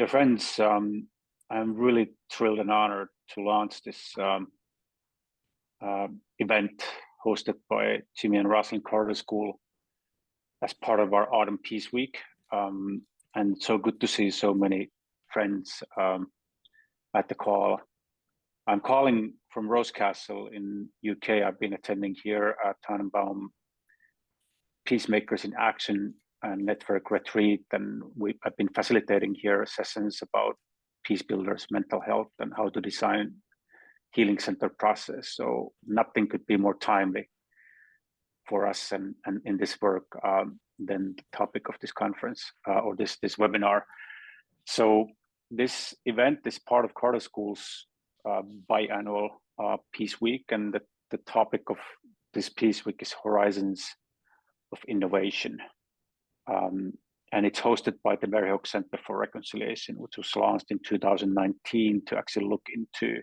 Dear friends, I'm really thrilled and honored to launch this event hosted by Jimmy and Rosalind Carter School as part of our Autumn Peace Week. And so good to see so many friends at the call. I'm calling from Rosecastle in UK. I've been attending here at Tannenbaum Peacemakers in Action and Network Retreat, and I've been facilitating here sessions about peace builders, mental health, and how to design healing center process. So nothing could be more timely for us and in this work than the topic of this conference or this webinar. So this event is part of Carter School's biannual Peace Week, and the topic of this Peace Week is Horizons of Innovation. And it's hosted by the Mary Hoch Center for Reconciliation, which was launched in 2019 to actually look into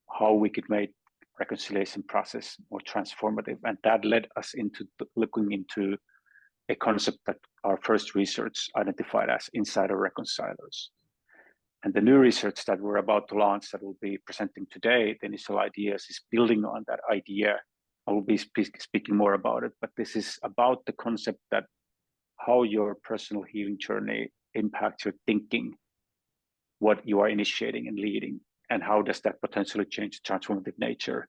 how we could make reconciliation process more transformative. And that led us into looking into a concept that our first research identified as Insider Reconcilers. And the new research that we're about to launch that we'll be presenting today, the initial ideas, is building on that idea. I will be speaking more about it, but this is about the concept that how your personal healing journey impacts your thinking, what you are initiating and leading, and how does that potentially change the transformative nature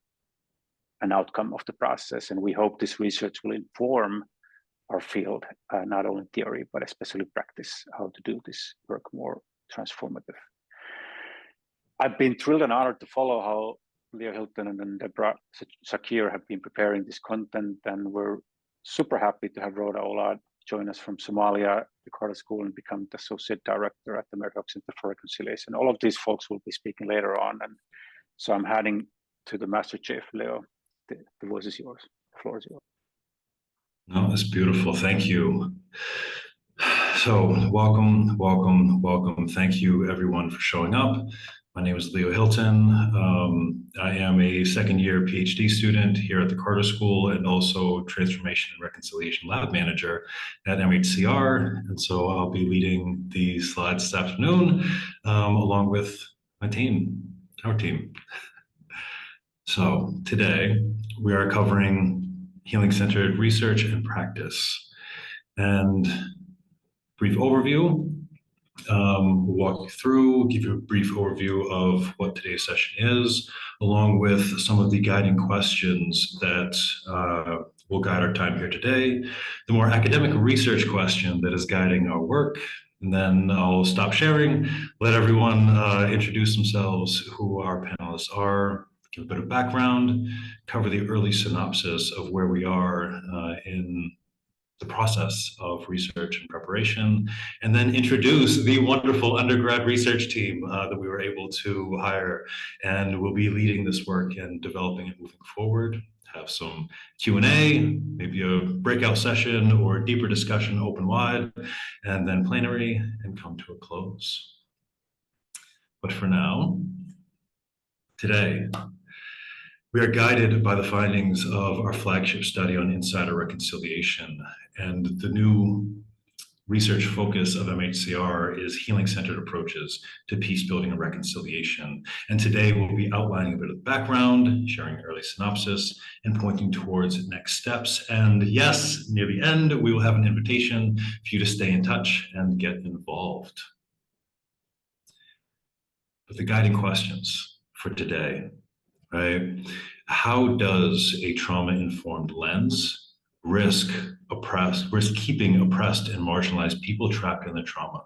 and outcome of the process. And we hope this research will inform our field, not only theory, but especially practice, how to do this work more transformative. I've been thrilled and honored to follow how Leo Hilton and Deborah Shakir have been preparing this content, and we're super happy to have Rhoda Olad join us from Somalia, the Carter School, and become the Associate Director at the Mary Hoch Center for Reconciliation. All of these folks will be speaking later on, and so I'm handing to the Master Chief, Leo. The voice is yours, the floor is yours. No, that's beautiful, thank you. So welcome, welcome, welcome. Thank you everyone for showing up. My name is Leo Hilton. I am a second-year PhD student here at the Carter School and also Transformation and Reconciliation Lab Manager at MHCR. And so I'll be leading the slides this afternoon along with my team, our team. So today we are covering healing-centered research and practice. And brief overview. We'll walk you through, give you a brief overview of what today's session is, along with some of the guiding questions that will guide our time here today, the more academic research question that is guiding our work, and then I'll stop sharing, let everyone introduce themselves, who our panelists are, give a bit of background, cover the early synopsis of where we are in the process of research and preparation, and then introduce the wonderful undergrad research team that we were able to hire and will be leading this work and developing it moving forward. Have some Q&A, maybe a breakout session or deeper discussion open wide, and then plenary, and come to a close. But for now, today, we are guided by the findings of our flagship study on insider reconciliation, and the new research focus of MHCR is healing-centered approaches to peace building and reconciliation. And today we'll be outlining a bit of the background, sharing an early synopsis, and pointing towards next steps. And yes, near the end, we will have an invitation for you to stay in touch and get involved. But the guiding questions for today, right? How does a trauma-informed lens risk keeping oppressed and marginalized people trapped in the trauma?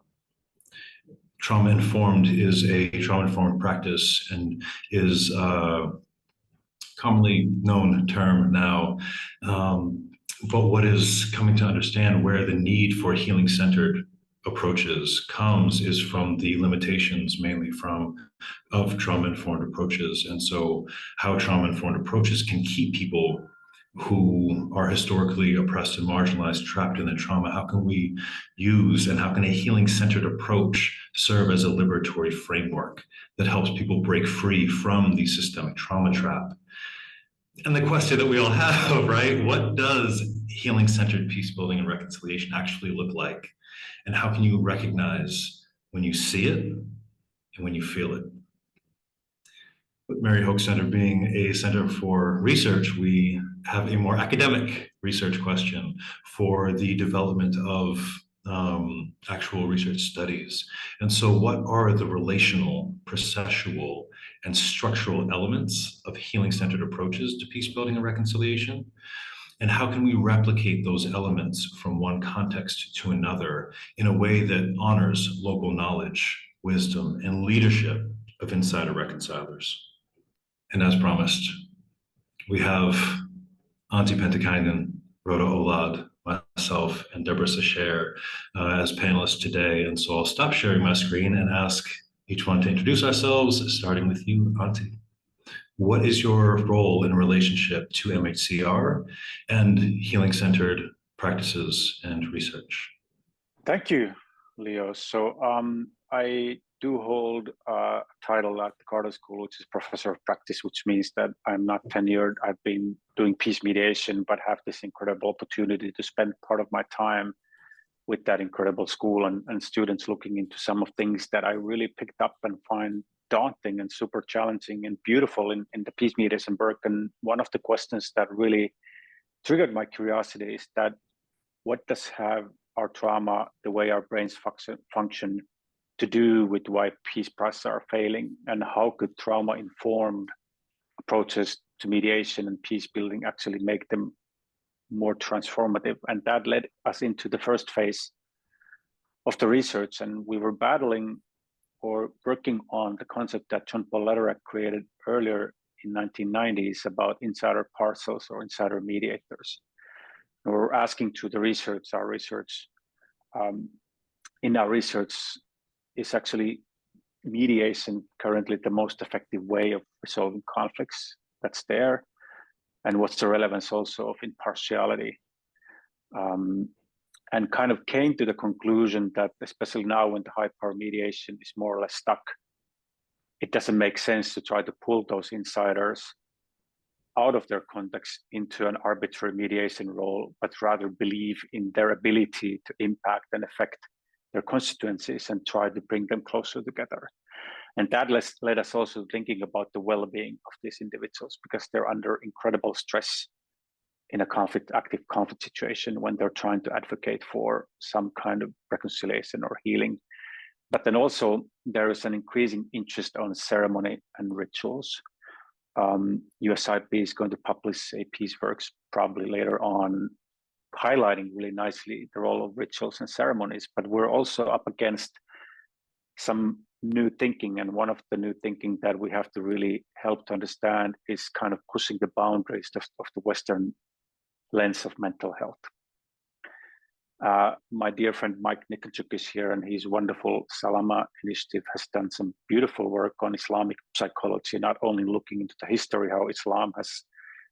Trauma-informed is a trauma-informed practice and is a commonly known term now, but what is coming to understand where the need for healing-centered approaches comes is from the limitations mainly of trauma-informed approaches. And so how trauma-informed approaches can keep people who are historically oppressed and marginalized trapped in the trauma, how can we use and how can a healing-centered approach serve as a liberatory framework that helps people break free from the systemic trauma trap? And the question that we all have, right? What does healing-centered peace building and reconciliation actually look like? And how can you recognize when you see it, and when you feel it. But Mary Hoch Center being a center for research, we have a more academic research question for the development of actual research studies. And so what are the relational, processual, and structural elements of healing-centered approaches to peace building and reconciliation? And how can we replicate those elements from one context to another in a way that honors local knowledge, wisdom, and leadership of Insider Reconcilers? And as promised, we have Antti Pentikainen, Rhoda Olad, myself, and Deborah Sacher as panelists today. And so I'll stop sharing my screen and ask each one to introduce ourselves, starting with you, Antti. What is your role in relationship to MHCR and healing-centered practices and research? Thank you, Leo. So I do hold a title at the Carter School, which is Professor of Practice, which means that I'm not tenured. I've been doing peace mediation, but have this incredible opportunity to spend part of my time with that incredible school and students looking into some of things that I really picked up and find daunting and super challenging and beautiful in the peace mediation work. And one of the questions that really triggered my curiosity is that what does have our trauma, the way our brains function, to do with why peace processes are failing, and how could trauma-informed approaches to mediation and peace building actually make them more transformative? And that led us into the first phase of the research, and we were battling or working on the concept that John Paul Lederach created earlier in 1990s about insider parcels or insider mediators. And we're asking to the research, in our research, is actually mediation currently the most effective way of resolving conflicts that's there? And what's the relevance also of impartiality? And kind of came to the conclusion that, especially now when the high power mediation is more or less stuck, it doesn't make sense to try to pull those insiders out of their context into an arbitrary mediation role, but rather believe in their ability to impact and affect their constituencies and try to bring them closer together. And that led us also thinking about the well-being of these individuals, because they're under incredible stress in a active conflict situation when they're trying to advocate for some kind of reconciliation or healing. But then also there is an increasing interest on ceremony and rituals. USIP is going to publish a piece works probably later on, highlighting really nicely the role of rituals and ceremonies. But we're also up against some new thinking, and one of the new thinking that we have to really help to understand is kind of pushing the boundaries of the Western lens of mental health. My dear friend Mike Nikolchuk is here, and his wonderful Salama initiative has done some beautiful work on Islamic psychology, not only looking into the history, how Islam has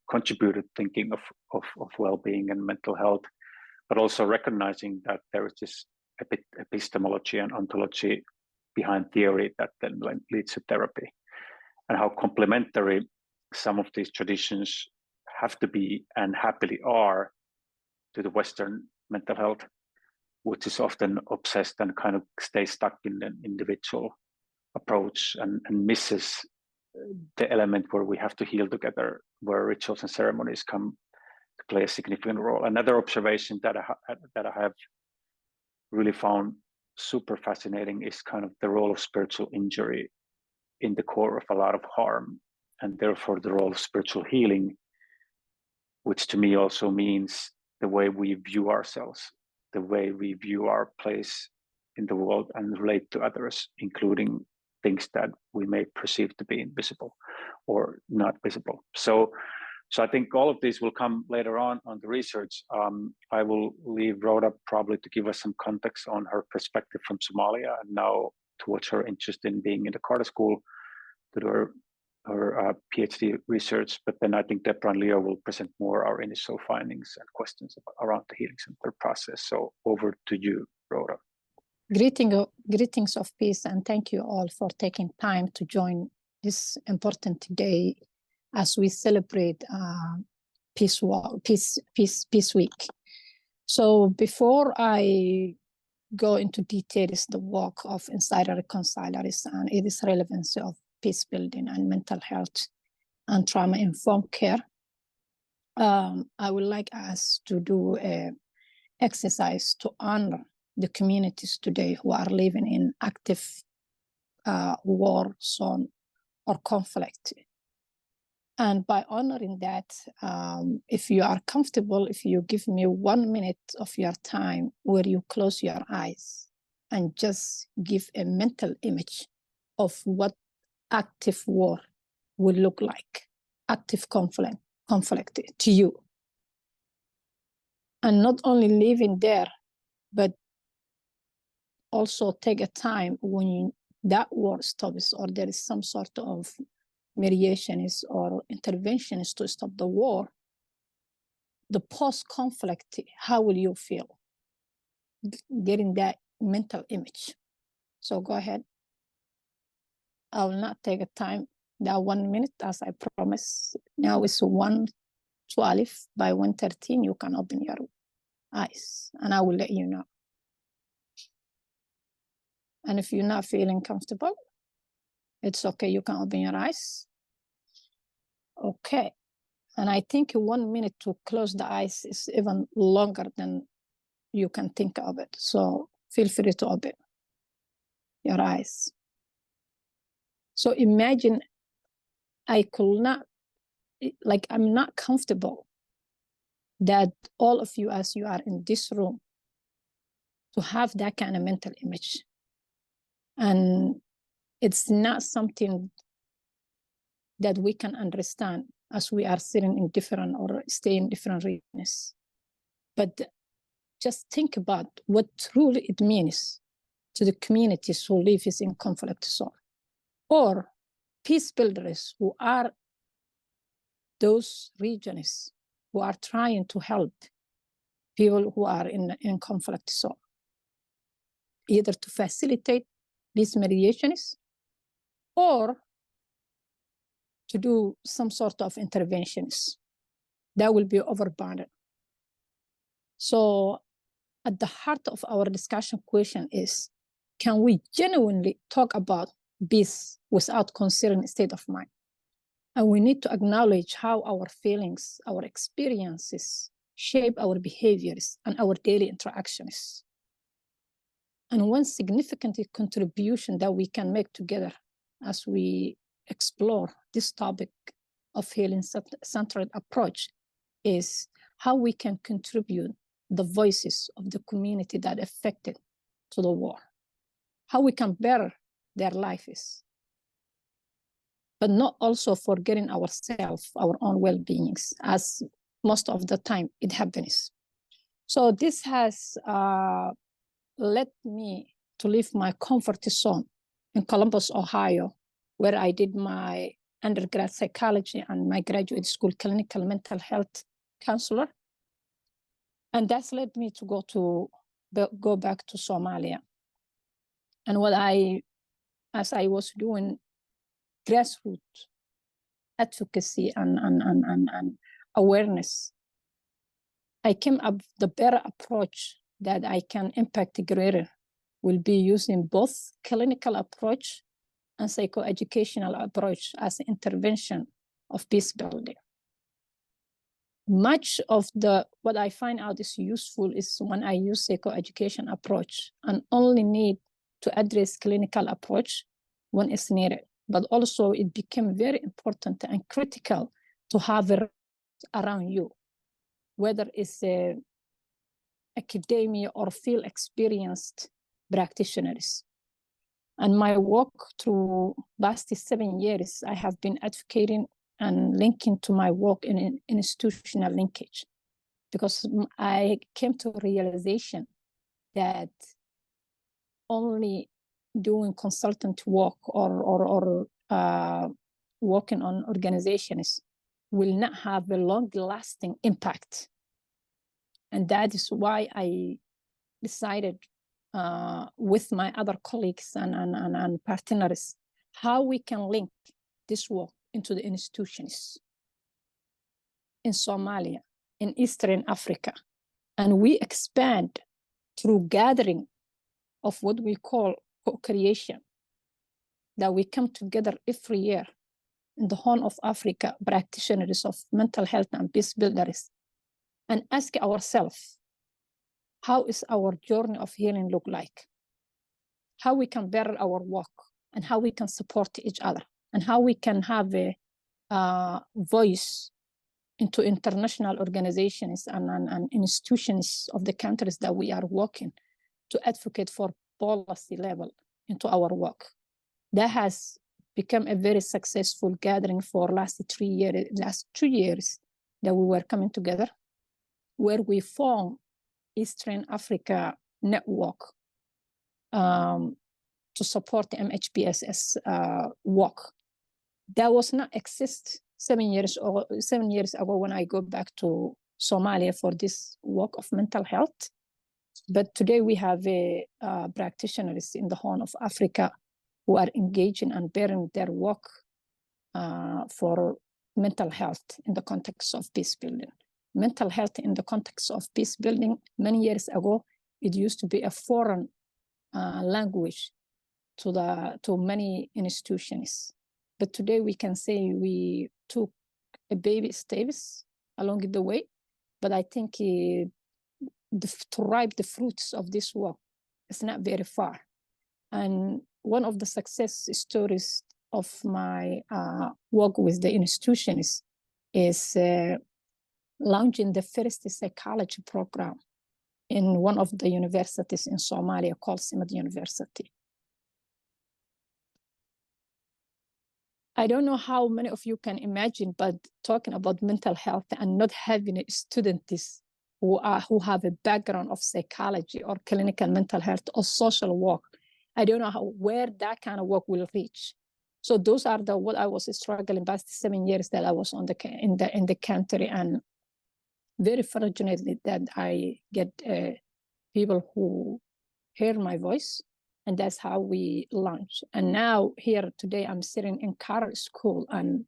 contributed thinking of well-being and mental health, but also recognizing that there is this epistemology and ontology behind theory that then leads to therapy, and how complementary some of these traditions have to be and happily are to the Western mental health, which is often obsessed and kind of stays stuck in an individual approach and misses the element where we have to heal together, where rituals and ceremonies come to play a significant role. Another observation that I have really found super fascinating is kind of the role of spiritual injury in the core of a lot of harm, and therefore the role of spiritual healing, which to me also means the way we view ourselves, the way we view our place in the world and relate to others, including things that we may perceive to be invisible or not visible. So I think all of these will come later on the research. I will leave Rhoda probably to give us some context on her perspective from Somalia, and now towards her interest in being in the Carter School, to do her PhD research. But then I think Deborah and Leo will present more our initial findings and questions around the healing center process. So over to you, Rhoda. Greetings of peace, and thank you all for taking time to join this important day as we celebrate Peace Week. So before I go into details the work of Insider Reconcilers and its relevancy of peace building and mental health and trauma-informed care. I would like us to do an exercise to honor the communities today who are living in active war zone or conflict. And by honoring that, if you are comfortable, if you give me 1 minute of your time where you close your eyes and just give a mental image of what active war will look like, active conflict to you. And not only living there, but also take a time when that war stops or there is some sort of mediations or interventions to stop the war, the post-conflict, how will you feel? Getting that mental image. So go ahead. I will not take a time, that 1 minute, as I promised. Now it's 1:12. By 1:13, you can open your eyes, and I will let you know. And if you're not feeling comfortable, it's okay, you can open your eyes. Okay, and I think 1 minute to close the eyes is even longer than you can think of it. So feel free to open your eyes. So imagine I could not, like I'm not comfortable that all of you, as you are in this room, to have that kind of mental image. And it's not something that we can understand as we are sitting in different or stay in different regions. But just think about what truly it means to the communities who live in conflict zone, or peace builders who are those regions who are trying to help people who are in conflict zone, either to facilitate these mediations or to do some sort of interventions that will be overburdened. So at the heart of our discussion question is, can we genuinely talk about peace without considering a state of mind? And we need to acknowledge how our feelings, our experiences shape our behaviors and our daily interactions. And one significant contribution that we can make together as we explore this topic of healing-centered approach is how we can contribute the voices of the community that affected to the war, how we can better their lives, but not also forgetting ourselves, our own well-beings, as most of the time it happens. So this has led me to leave my comfort zone in Columbus, Ohio, where I did my undergrad psychology and my graduate school clinical mental health counselor. And that's led me to go back to Somalia. And as I was doing grassroots advocacy and awareness, I came up with the better approach that I can impact greater will be using both clinical approach and psychoeducational approach as an intervention of peace building. Much of what I find out is useful is when I use psychoeducation approach and only need to address clinical approach when it's needed. But also it became very important and critical to have it around you, whether it's academia or field experienced practitioners. And my work through last 7 years, I have been advocating and linking to my work in institutional linkage, because I came to a realization that only doing consultant work or working on organizations will not have a long-lasting impact. And that is why I decided with my other colleagues and partners how we can link this work into the institutions in Somalia, in Eastern Africa. And we expand through gathering of what we call co-creation, that we come together every year in the Horn of Africa, practitioners of mental health and peace builders, and ask ourselves, how is our journey of healing look like? How we can better our work, and how we can support each other, and how we can have a voice into international organizations and institutions of the countries that we are working to advocate for policy level into our work. That has become a very successful gathering for last 2 years that we were coming together, where we formed Eastern Africa Network to support the MHPSS work. That was not exist 7 years ago when I go back to Somalia for this work of mental health. But today we have practitioners in the Horn of Africa who are engaging and bearing their work for mental health in the context of peace building. Mental health in the context of peace building, many years ago, it used to be a foreign language to many institutions. But today we can say we took a baby steps along the way, but I think to ripe the fruits of this work is not very far. And one of the success stories of my work with the institutions is launching the first psychology program in one of the universities in Somalia called Simad University. I don't know how many of you can imagine, but talking about mental health and not having students who have a background of psychology or clinical mental health or social work, I don't know where that kind of work will reach. So those are what I was struggling past 7 years that I was in the country, and very fortunately that I get people who hear my voice, and that's how we launch. And now here today, I'm sitting in Carter School, and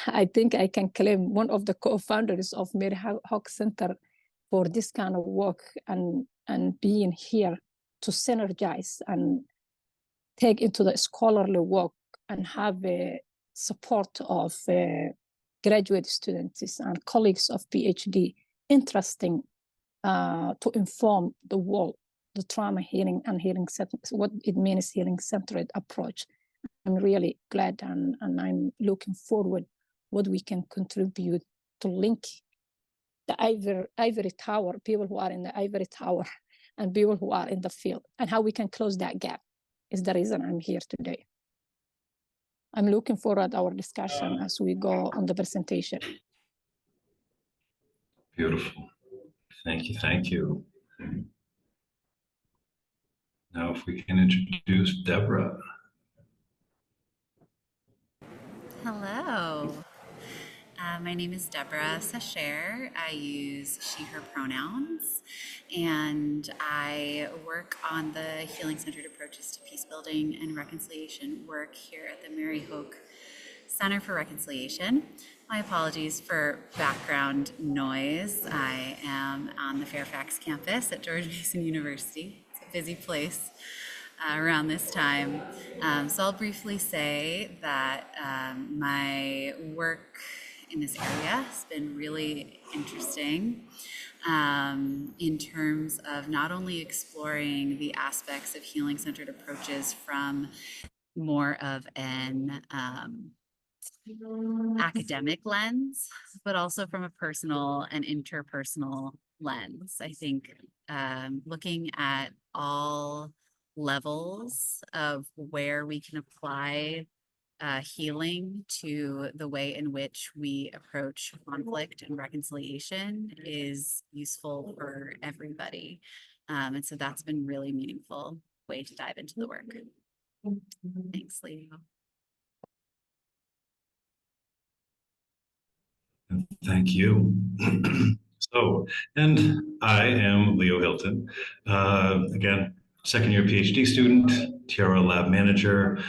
I think I can claim one of the co-founders of Mary Hoch Center for this kind of work, and being here to synergize and take into the scholarly work and have a support of graduate students and colleagues of PhD interesting to inform the world the trauma healing and healing what it means healing-centered approach. I'm really glad and I'm looking forward what we can contribute to link the ivory tower, people who are in the ivory tower and people who are in the field, and how we can close that gap is the reason I'm here today. I'm looking forward to our discussion as we go on the presentation. Beautiful. Thank you. Thank you. Now, if we can introduce Deborah. Hello. My name is Deborah Sacher. I use she, her pronouns, and I work on the healing-centered approaches to peace building and reconciliation work here at the Mary Hoch Center for Reconciliation. My apologies for background noise. I am on the Fairfax campus at George Mason University. It's a busy place around this time. So I'll briefly say that my work in this area has been really interesting in terms of not only exploring the aspects of healing-centered approaches from more of an academic lens, but also from a personal and interpersonal lens. I think looking at all levels of where we can apply healing to the way in which we approach conflict and reconciliation is useful for everybody. And so that's been really meaningful way to dive into the work. Thanks, Leo. Thank you. So, and I am Leo Hilton. Again, second year PhD student, Tiara lab manager.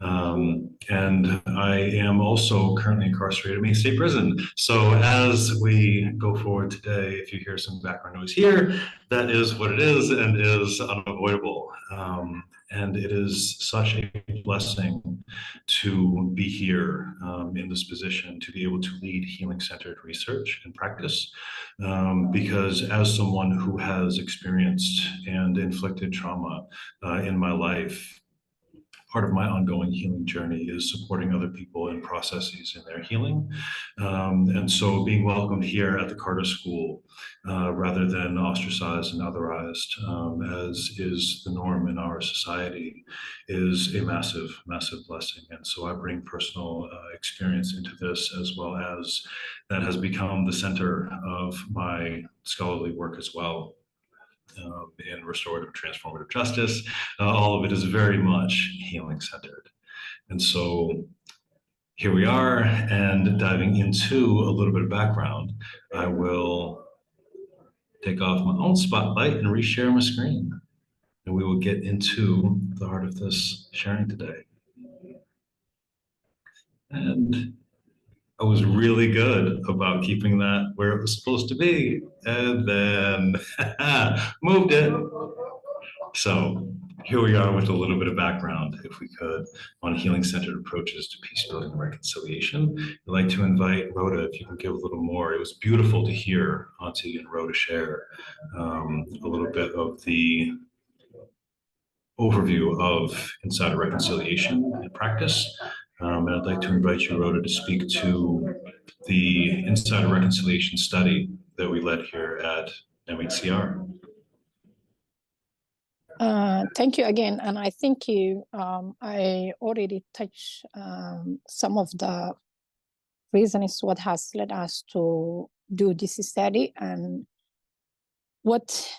And I am also currently incarcerated in Maine State Prison. So as we go forward today, if you hear some background noise here, that is what it is and is unavoidable. And it is such a blessing to be here in this position, to be able to lead healing-centered research and practice. Because as someone who has experienced and inflicted trauma in my life, part of my ongoing healing journey is supporting other people in processes in their healing. And so being welcomed here at the Carter School, rather than ostracized and otherized, as is the norm in our society, is a massive, massive blessing. And so I bring personal experience into this, as well as that has become the center of my scholarly work as well. In restorative transformative justice. All of it is very much healing centered. And so here we are, and diving into a little bit of background, I will take off my own spotlight and reshare my screen. And we will get into the heart of this sharing today. And I was really good about keeping that where it was supposed to be, and then moved it. So here we are with a little bit of background, if we could, on healing-centered approaches to peace building and reconciliation. I'd like to invite Rhoda, if you can give a little more. It was beautiful to hear Angi and Rhoda share a little bit of the overview of Insider Reconciliation and practice. And I'd like to invite you, Rhoda, to speak to the Insider Reconciliation study that we led here at MHCR. Thank you again. And I think I already touched some of the reasons what has led us to do this study, and what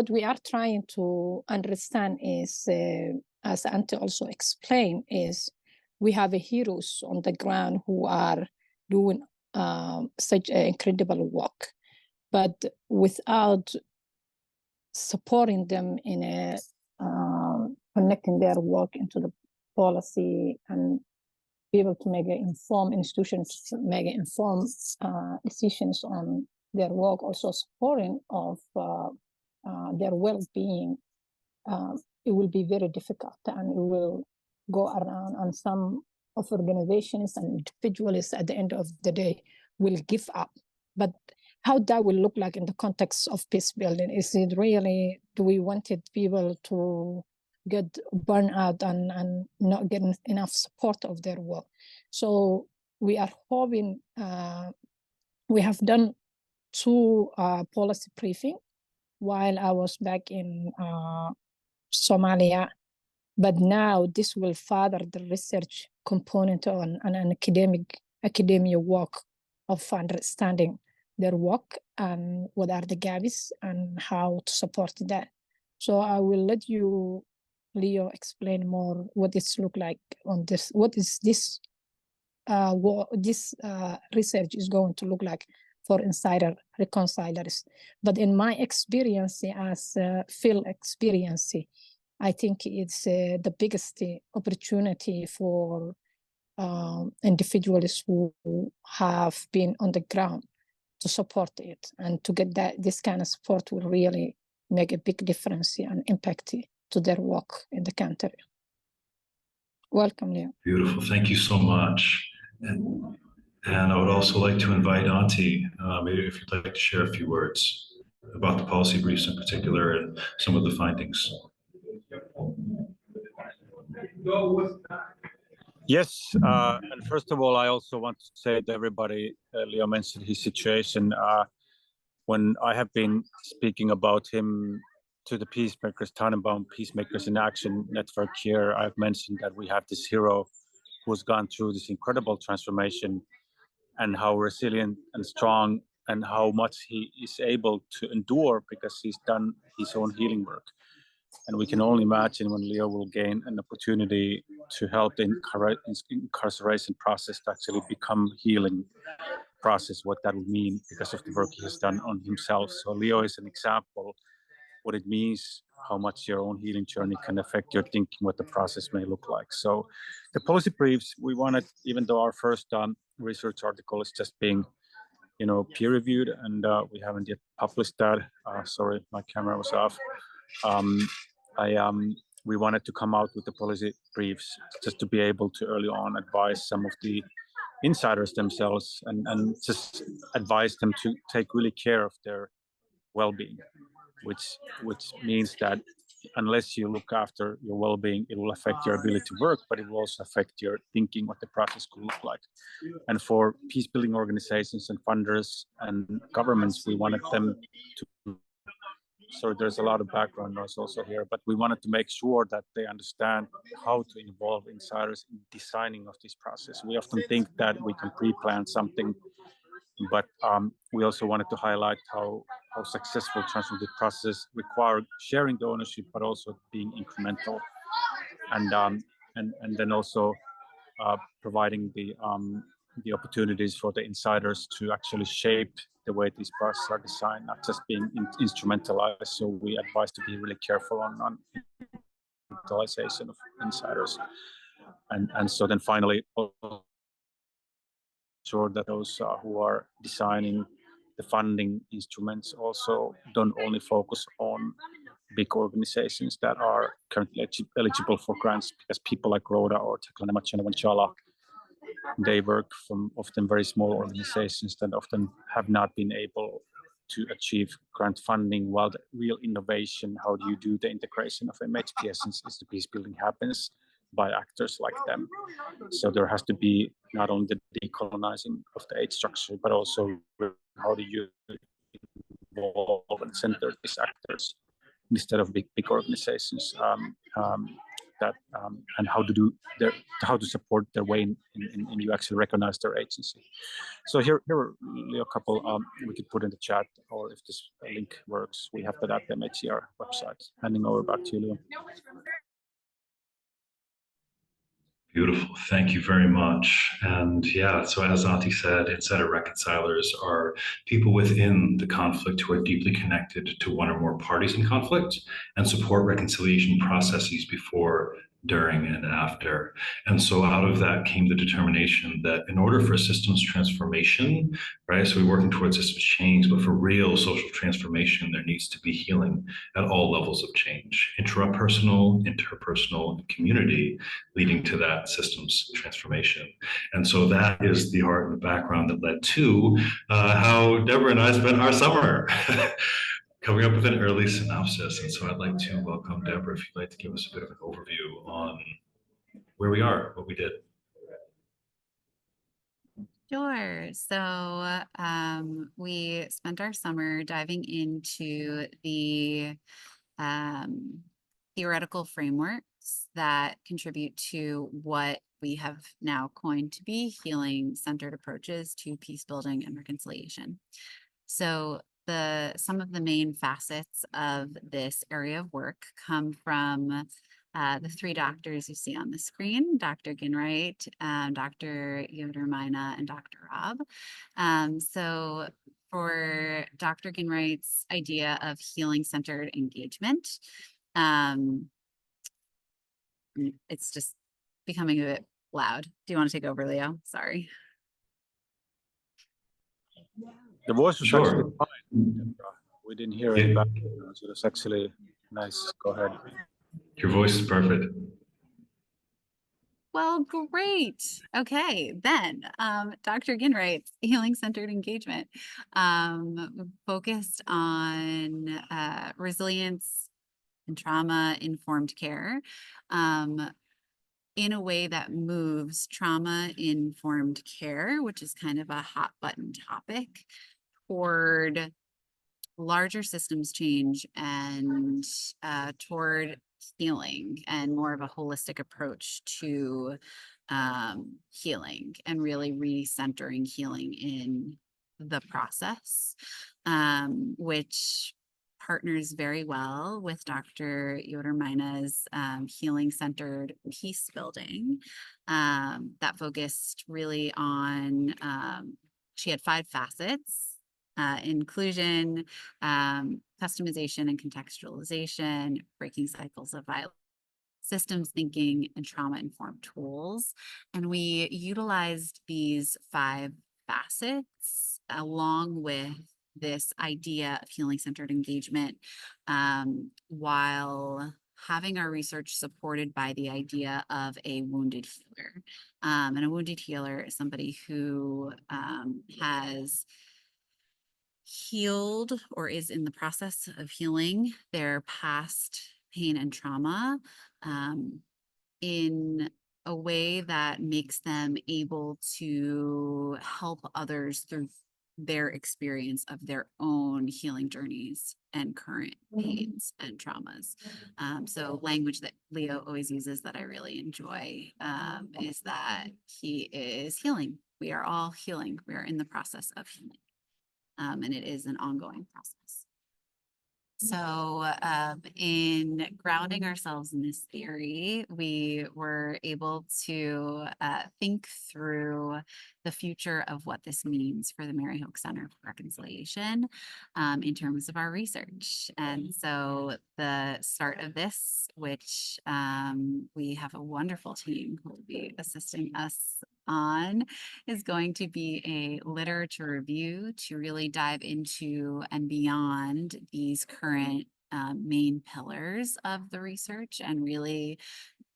we are trying to understand is, as Ante also explained, is we have heroes on the ground who are doing such an incredible work, but without supporting them in connecting their work into the policy and be able to make informed institutions, make informed decisions on their work, also supporting of their well-being, it will be very difficult, and it will go around, and some of organizations and individuals at the end of the day will give up. But how that will look like in the context of peace building? Is it really, do we want people to get burned out and not get enough support of their work? So we are hoping, we have done 2 policy briefing while I was back in Somalia, but now this will further the research component on an academia work of understanding their work and what are the gaps and how to support that. So I will let you, Leo, explain more what this look like on this. What is this? What this research is going to look like for Insider Reconcilers. But in my experience as field experience, I think it's the biggest opportunity for individuals who have been on the ground to support it, and to get this kind of support will really make a big difference and impact to their work in the country. Welcome, Leo. Beautiful, thank you so much. And I would also like to invite Angi, maybe if you'd like to share a few words about the policy briefs in particular and some of the findings. Yes, and first of all, I also want to say to everybody, Leo mentioned his situation. When I have been speaking about him to the Peacemakers, Tannenbaum Peacemakers in Action network here, I've mentioned that we have this hero who's gone through this incredible transformation, and how resilient and strong and how much he is able to endure because he's done his own healing work. And we can only imagine when Leo will gain an opportunity to help the incarceration process to actually become healing process, what that would mean because of the work he has done on himself. So Leo is an example what it means how much your own healing journey can affect your thinking, what the process may look like. So the policy briefs, we wanted, even though our first research article is just being, peer reviewed, and we haven't yet published that. Sorry, my camera was off. We wanted to come out with the policy briefs just to be able to early on advise some of the insiders themselves and just advise them to take really care of their well-being, which means that unless you look after your well-being, it will affect your ability to work, but it will also affect your thinking what the process could look like. And for peace-building organizations and funders and governments, we wanted them to, so there's a lot of background noise also here, but we wanted to make sure that they understand how to involve insiders in designing of this process. We often think that we can pre-plan something, but we also wanted to highlight how successful transformative processes require sharing the ownership, but also being incremental, and then also providing the opportunities for the insiders to actually shape the way these processes are designed, not just being instrumentalized. So we advise to be really careful on utilization of insiders, and so then finally, sure that those who are designing the funding instruments also don't only focus on big organizations that are currently eligible for grants, because people like Rhoda or Tekla Nematjana, they work from often very small organizations that often have not been able to achieve grant funding, while the real innovation, how do you do the integration of MHCR is the peace building happens by actors like them. So there has to be not only the decolonizing of the aid structure, but also how do you involve and center these actors instead of big organizations, and how to support their way in you actually recognize their agency. So here are a couple we could put in the chat, or if this link works, we have that at the MHCR website. Handing over back to you, Leo. Beautiful. Thank you very much. And yeah, so as Antti said, Insider Reconcilers are people within the conflict who are deeply connected to one or more parties in conflict and support reconciliation processes before, during, and after. And so out of that came the determination that in order for systems transformation, right, so we're working towards systems change, but for real social transformation, there needs to be healing at all levels of change, intrapersonal, interpersonal, and community, leading to that systems transformation. And so that is the heart and the background that led to how Deborah and I spent our summer. Coming up with an early synopsis. And so I'd like to welcome Deborah, if you'd like to give us a bit of an overview on where we are, what we did. Sure. So we spent our summer diving into the theoretical frameworks that contribute to what we have now coined to be healing-centered approaches to peace building and reconciliation. So some of the main facets of this area of work come from the three doctors you see on the screen: Dr. Ginwright, Dr. Yoder-Maina, and Dr. Rob. So for Dr. Ginwright's idea of healing-centered engagement, it's just becoming a bit loud. Do you want to take over, Leo? Sorry. The voice was Sure. actually fine. We didn't hear any back, so it's actually nice. Go ahead. Your voice is perfect. Well, great. Okay, then Dr. Ginwright's healing-centered engagement focused on resilience and trauma-informed care in a way that moves trauma-informed care, which is kind of a hot button topic, toward larger systems change and toward healing and more of a holistic approach to healing and really recentering healing in the process, which partners very well with Dr. Yoder-Maina's healing-centered peace building that focused really on, she had 5 facets: inclusion, customization and contextualization, breaking cycles of violence, systems thinking, and trauma-informed tools. And we utilized these 5 facets along with this idea of healing-centered engagement, while having our research supported by the idea of a wounded healer. And a wounded healer is somebody who has healed or is in the process of healing their past pain and trauma in a way that makes them able to help others through their experience of their own healing journeys and current pains and traumas. So language that Leo always uses that I really enjoy is that he is healing. We are all healing. We are in the process of healing. And it is an ongoing process. So in grounding ourselves in this theory, we were able to think through the future of what this means for the Mary Hoch Center for Reconciliation in terms of our research. And so the start of this, which we have a wonderful team who will be assisting us on, is going to be a literature review to really dive into and beyond these current main pillars of the research and really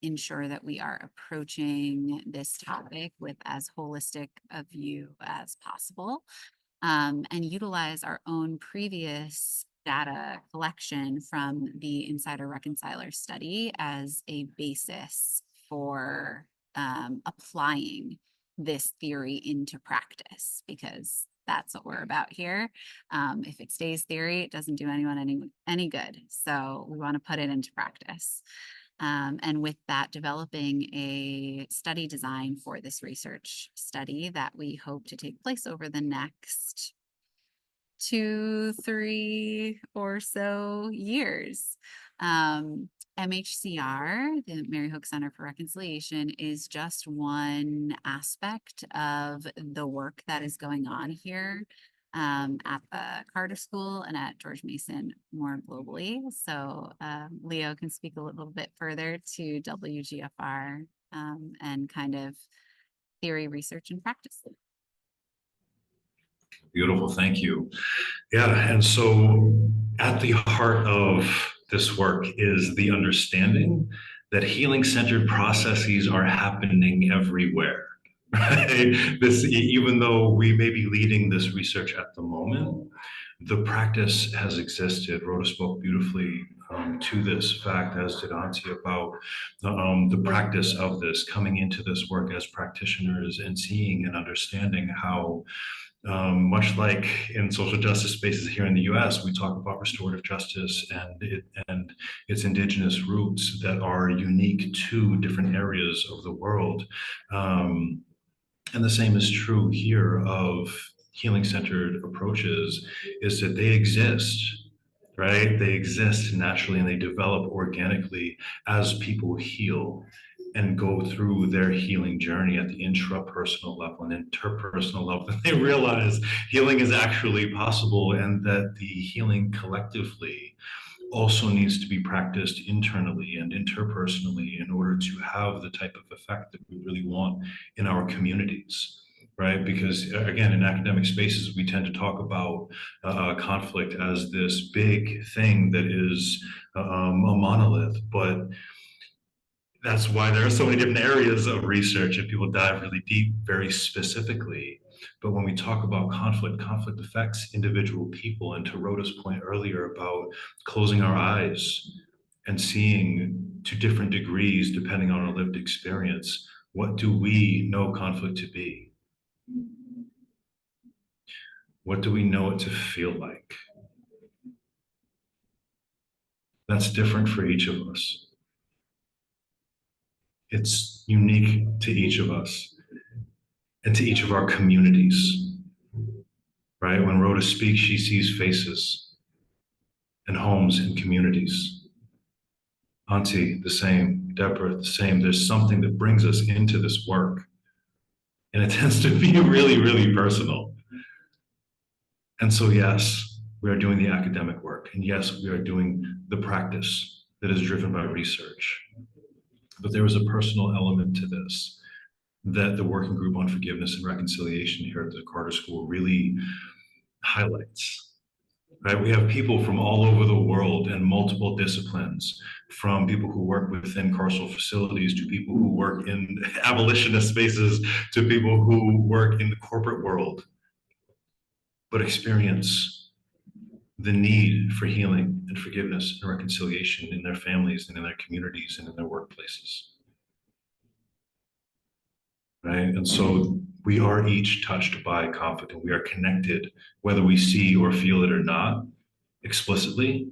ensure that we are approaching this topic with as holistic a view as possible, and utilize our own previous data collection from the Insider Reconcilers study as a basis for applying this theory into practice, because that's what we're about here. If it stays theory, it doesn't do anyone any good. So we want to put it into practice. And with that, developing a study design for this research study that we hope to take place over the next 2, 3 or so years. MHCR, the Mary Hoch Center for Reconciliation, is just one aspect of the work that is going on here at the Carter School and at George Mason more globally. So Leo can speak a little bit further to WGFR and kind of theory, research, and practice. Beautiful, thank you. Yeah, and so at the heart of this work is the understanding that healing-centered processes are happening everywhere. Right? This, even though we may be leading this research at the moment, the practice has existed. Rhoda spoke beautifully to this fact, as did Anti, about the practice of this, coming into this work as practitioners and seeing and understanding how much like in social justice spaces here in the US, we talk about restorative justice and its indigenous roots that are unique to different areas of the world. And the same is true here of healing-centered approaches, is that they exist, right? They exist naturally and they develop organically as people heal and go through their healing journey at the intrapersonal level and interpersonal level. And they realize healing is actually possible and that the healing collectively also needs to be practiced internally and interpersonally in order to have the type of effect that we really want in our communities. Right? Because again, in academic spaces, we tend to talk about conflict as this big thing that is a monolith, but that's why there are so many different areas of research and people dive really deep, very specifically. But when we talk about conflict, conflict affects individual people. And to Rhoda's point earlier about closing our eyes and seeing to different degrees, depending on our lived experience, what do we know conflict to be? What do we know it to feel like? That's different for each of us. It's unique to each of us and to each of our communities, right? When Rhoda speaks, she sees faces and homes and communities. Auntie, the same. Deborah, the same. There's something that brings us into this work. And it tends to be really, really personal. And so, yes, we are doing the academic work. And yes, we are doing the practice that is driven by research. But there is a personal element to this that the Working Group on Forgiveness and Reconciliation here at the Carter School really highlights. Right? We have people from all over the world and multiple disciplines, from people who work within carceral facilities to people who work in abolitionist spaces to people who work in the corporate world, but experience the need for healing and forgiveness and reconciliation in their families and in their communities and in their workplaces. Right? And so we are each touched by conflict, and we are connected, whether we see or feel it or not, explicitly.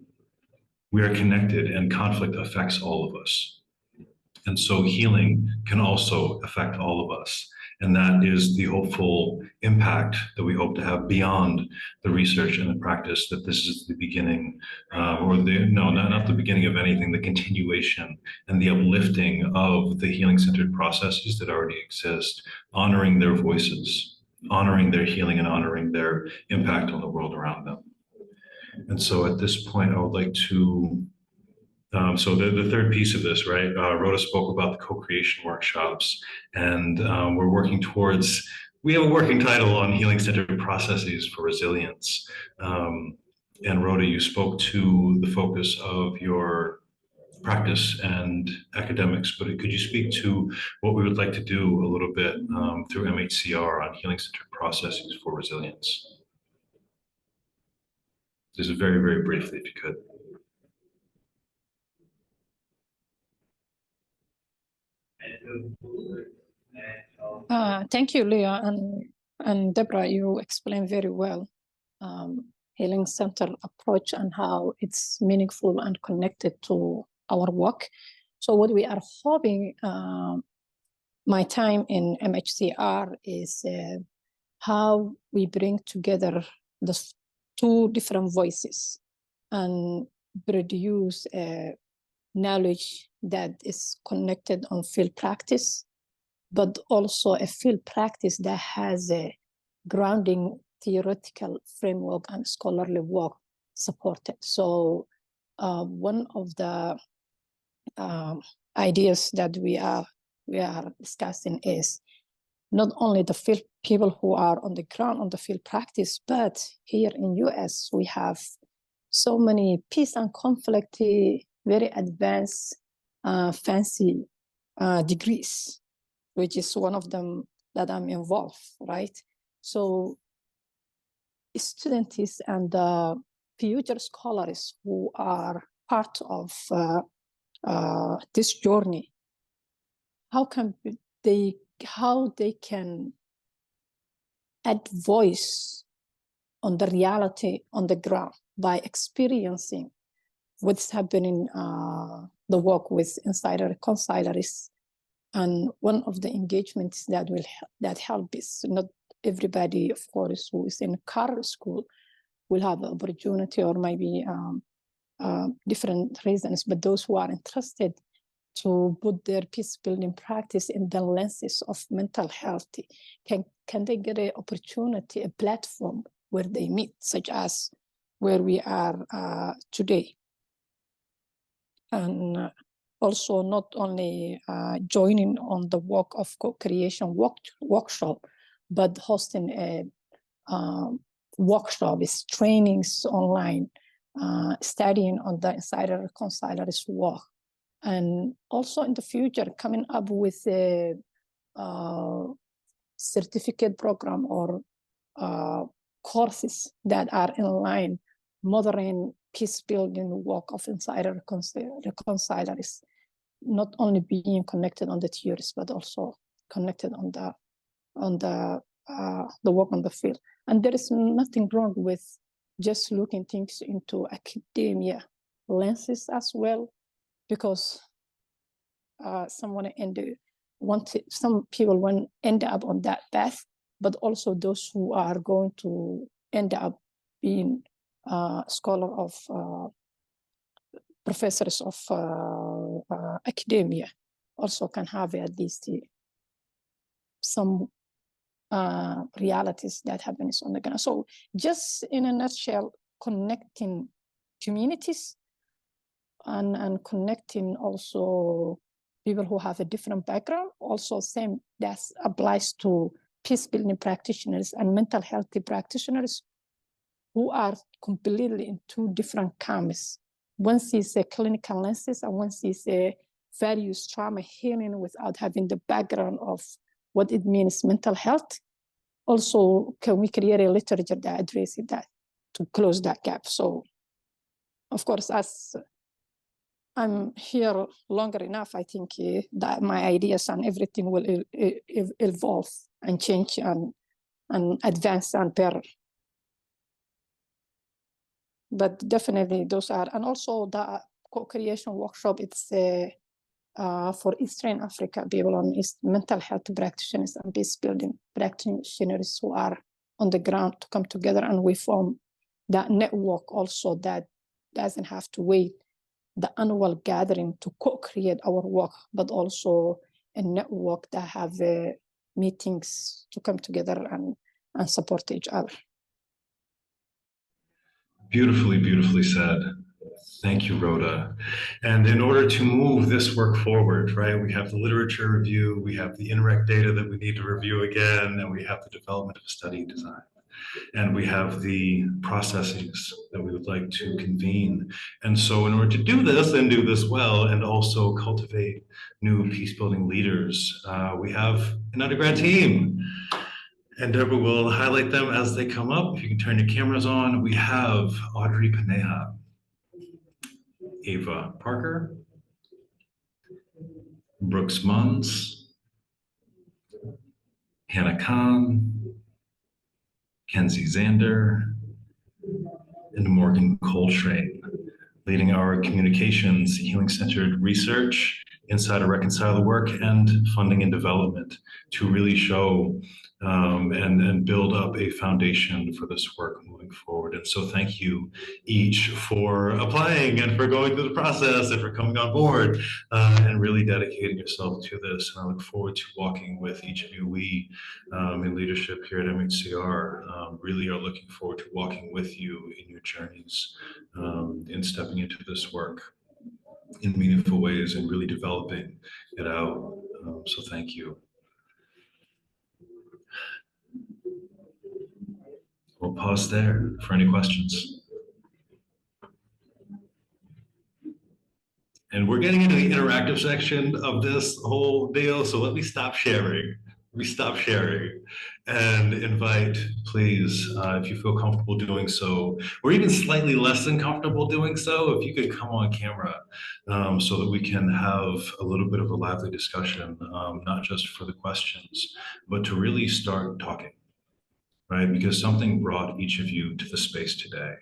We are connected, and conflict affects all of us. And so healing can also affect all of us. And that is the hopeful impact that we hope to have beyond the research and the practice, that this is the beginning, not the beginning of anything, the continuation and the uplifting of the healing-centered processes that already exist, honoring their voices, honoring their healing, and honoring their impact on the world around them. And so at this point, I would like to, so the third piece of this, right? Rhoda spoke about the co-creation workshops, and we're working towards, we have a working title on healing-centered processes for resilience. And Rhoda, you spoke to the focus of your practice and academics, but could you speak to what we would like to do a little bit through MHCR on healing-centered processes for resilience? Just very, very briefly, if you could. Thank you, Leah and Deborah. You explained very well healing center approach and how it's meaningful and connected to our work. So what we are hoping, my time in MHCR is how we bring together the two different voices and produce knowledge that is connected on field practice, but also a field practice that has a grounding theoretical framework and scholarly work supported. So one of the ideas that we are discussing is not only the field people who are on the ground on the field practice, but here in US we have so many peace and conflict, very advanced, fancy degrees, which is one of them that I'm involved, right? So students and future scholars who are part of this journey, how they can add voice on the reality on the ground by experiencing what's happening, the work with Insider Reconcilers. And one of the engagements that help is not everybody, of course, who is in Carter School will have the opportunity, or maybe different reasons, but those who are interested to put their peace building practice in the lenses of mental health, can they get an opportunity, a platform where they meet, such as where we are today? And also not only joining on the work of co-creation workshop, but hosting a workshop, is trainings online, studying on the Insider Reconcilers work. And also in the future, coming up with a certificate program or courses that are in line, mothering peace building work of Insider Reconcilers, not only being connected on the theories, but also connected on the work on the field. And there is nothing wrong with just looking things into academia lenses as well, because some people end up on that path, but also those who are going to end up being scholar of professors of academia also can have at least some realities that happens on the ground. So just in a nutshell, connecting communities and connecting also people who have a different background. Also, same that applies to peace building practitioners and mental health practitioners who are completely in two different camps. One sees a clinical lenses and one sees a values trauma healing without having the background of what it means mental health. Also, can we create a literature that addresses that to close that gap? So, of course, as I'm here longer enough, I think that my ideas and everything will evolve and change and advance and better. But definitely those are, and also the co-creation workshop, it's for Eastern Africa, people on mental health practitioners and peace building practitioners who are on the ground to come together, and we form that network also that doesn't have to wait the annual gathering to co-create our work, but also a network that have meetings to come together and support each other. Beautifully, beautifully said. Thank you, Rhoda. And in order to move this work forward, right, we have the literature review, we have the INREC data that we need to review again, and we have the development of study design. And we have the processes that we would like to convene. And so in order to do this and do this well, and also cultivate new peace-building leaders, we have an undergrad team. And Deborah will highlight them as they come up. If you can turn your cameras on, we have Audrey Paneha, Ava Parker, Brooks Munns, Hannah Kahn, Kenzie Zander, and Morgan Coltrane, leading our communications, healing-centered research, Insider Reconciler work, and funding and development to really show and build up a foundation for this work moving forward. And so thank you each for applying and for going through the process and for coming on board and really dedicating yourself to this. And I look forward to walking with each of you. We in leadership here at MHCR really are looking forward to walking with you in your journeys in stepping into this work in meaningful ways and really developing it out. So thank you. We'll pause there for any questions. And we're getting into the interactive section of this whole deal, so let me stop sharing. And invite, please, if you feel comfortable doing so, or even slightly less than comfortable doing so, if you could come on camera so that we can have a little bit of a lively discussion, not just for the questions, but to really start talking. Right, because something brought each of you to the space today.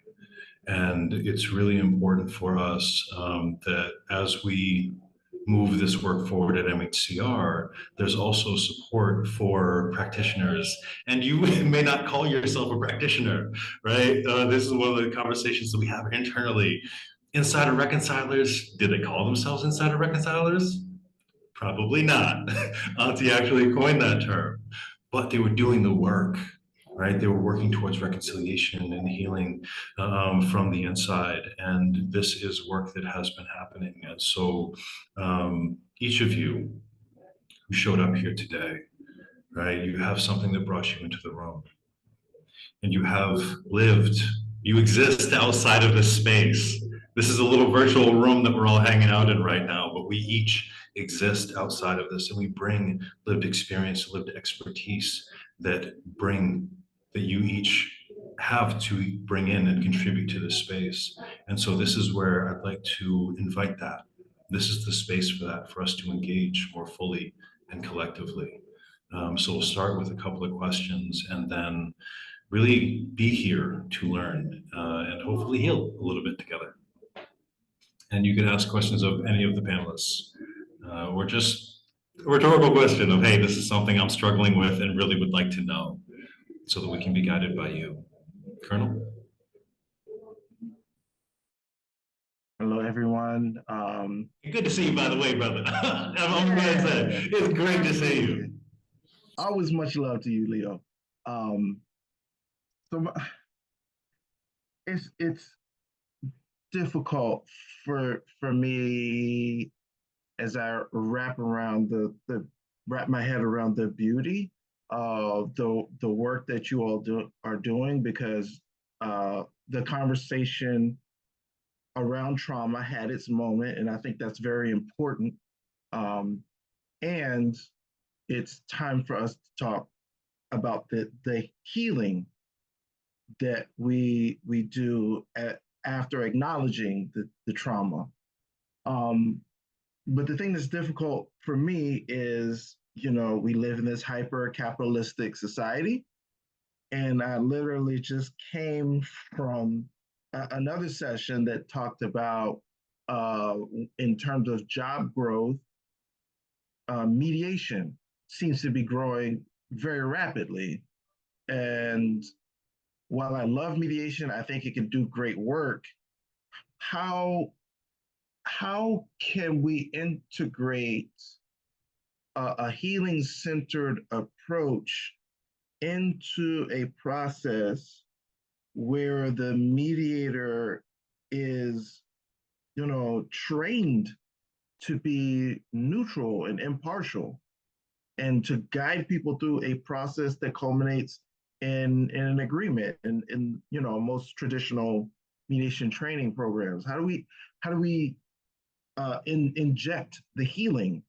And it's really important for us that as we move this work forward at MHCR, there's also support for practitioners. And you may not call yourself a practitioner, right? This is one of the conversations that we have internally. Insider Reconcilers, did they call themselves Insider Reconcilers? Probably not. Auntie actually coined that term, but they were doing the work. Right, they were working towards reconciliation and healing from the inside, and this is work that has been happening. And so, each of you who showed up here today, right, you have something that brought you into the room, and you have lived. You exist outside of this space. This is a little virtual room that we're all hanging out in right now, but we each exist outside of this, and we bring lived experience, lived expertise that you each have to bring in and contribute to this space. And so this is where I'd like to invite that. This is the space for that, for us to engage more fully and collectively. So we'll start with a couple of questions and then really be here to learn and hopefully heal a little bit together. And you can ask questions of any of the panelists or just a rhetorical question of, hey, this is something I'm struggling with and really would like to know, so that we can be guided by you. Colonel? Hello, everyone. Good to see you, by the way, brother. I'm going to say, it's great to see you. Always much love to you, Leo. So it's difficult for me as I wrap my head around the beauty of the work that you all are doing, because the conversation around trauma had its moment, and I think that's very important. And it's time for us to talk about the healing that we do after acknowledging the trauma. But the thing that's difficult for me is, we live in this hyper capitalistic society. And I literally just came from another session that talked about, in terms of job growth, mediation seems to be growing very rapidly. And while I love mediation, I think it can do great work. How can we integrate a healing centered approach into a process where the mediator is, trained to be neutral and impartial, and to guide people through a process that culminates in an agreement in most traditional mediation training programs? How do we inject the healing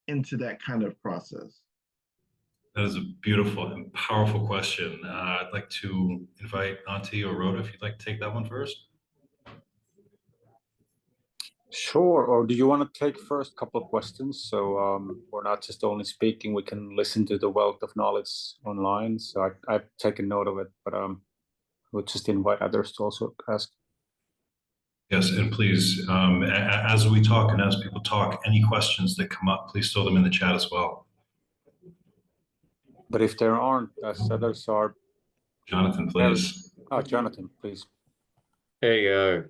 into that kind of process? That is a beautiful and powerful question. I'd like to invite Anti or Rhoda, if you'd like to take that one first. Sure. Or do you want to take first couple of questions? So we're not just only speaking, we can listen to the wealth of knowledge online. So I've taken note of it, but we'll just invite others to also ask. Yes, and please, as we talk and as people talk, any questions that come up, please throw them in the chat as well. But if there aren't, as others are. Jonathan, please. Oh, Jonathan, please. Hey,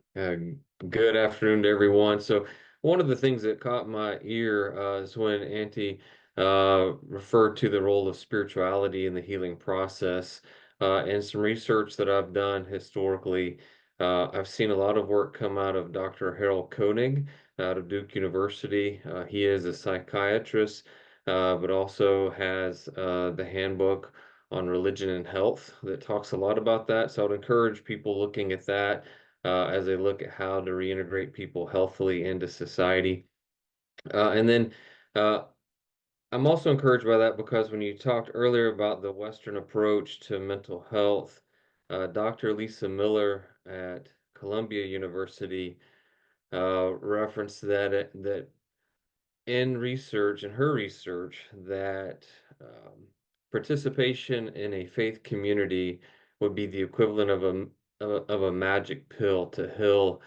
good afternoon to everyone. So one of the things that caught my ear is when Auntie referred to the role of spirituality in the healing process. And some research that I've done historically, I've seen a lot of work come out of Dr. Harold Koenig out of Duke University. He is a psychiatrist, but also has the handbook on religion and health that talks a lot about that. So I would encourage people looking at that as they look at how to reintegrate people healthily into society. And then I'm also encouraged by that because when you talked earlier about the Western approach to mental health, Dr. Lisa Miller at Columbia University referenced that in her research, that participation in a faith community would be the equivalent of a magic pill to heal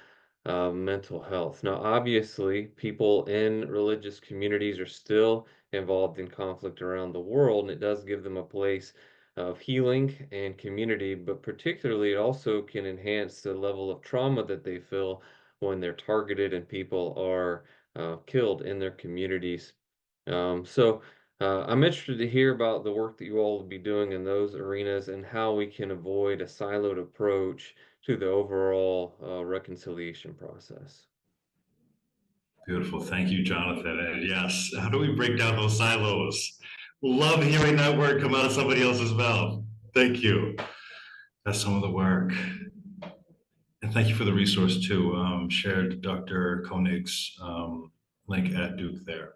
mental health. Now, obviously, people in religious communities are still involved in conflict around the world, and it does give them a place of healing and community, but particularly it also can enhance the level of trauma that they feel when they're targeted and people are killed in their communities. So I'm interested to hear about the work that you all will be doing in those arenas and how we can avoid a siloed approach to the overall reconciliation process. Beautiful. Thank you, Jonathan. And yes, how do we break down those silos? Love hearing that word come out of somebody else's mouth. Thank you. That's some of the work. And thank you for the resource too. Shared Dr. Koenig's link at Duke there.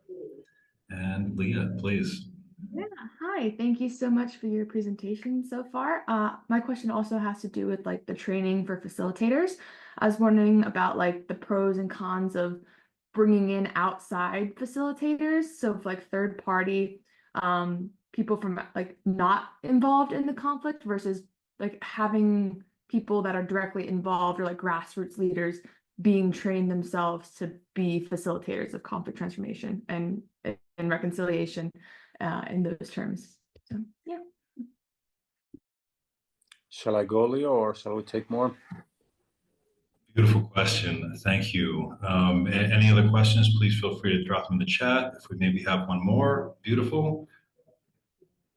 And Leah, please. Yeah, hi. Thank you so much for your presentation so far. My question also has to do with the training for facilitators. I was wondering about the pros and cons of bringing in outside facilitators. So third party people from not involved in the conflict versus having people that are directly involved or grassroots leaders being trained themselves to be facilitators of conflict transformation and reconciliation in those terms. So yeah. Shall I go, Leo, or shall we take more? Beautiful question. Thank you. Any other questions, please feel free to drop them in the chat. If we maybe have one more, beautiful.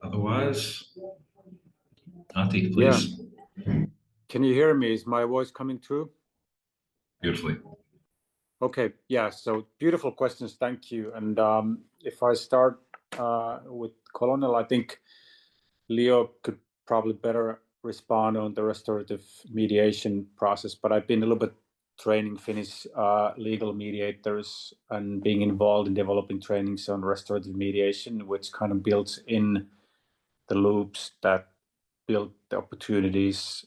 Otherwise, Auntie, please. Yeah. Can you hear me? Is my voice coming through? Beautifully. Okay, yeah, so beautiful questions, thank you. And if I start with Colonel, I think Leo could probably better respond on the restorative mediation process, but I've been a little bit training Finnish legal mediators and being involved in developing trainings on restorative mediation, which kind of builds in the loops that build the opportunities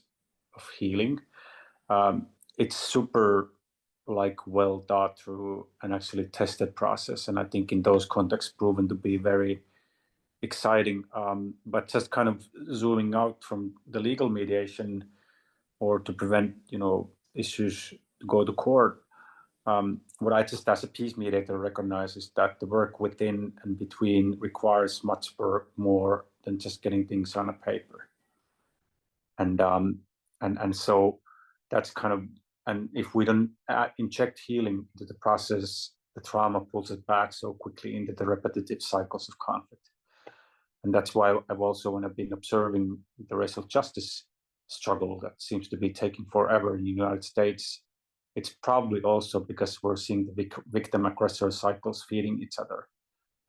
of healing. It's super well thought through and actually tested process, and I think in those contexts proven to be very exciting. But just kind of zooming out from the legal mediation, or to prevent issues to go to court, what I just as a peace mediator recognize is that the work within and between requires much more than just getting things on a paper, and so that's kind of, and if we don't inject healing into the process, the trauma pulls it back so quickly into the repetitive cycles of conflict. And that's why I've also, when I've been observing the racial justice struggle that seems to be taking forever in the United States, it's probably also because we're seeing the victim-aggressor cycles feeding each other.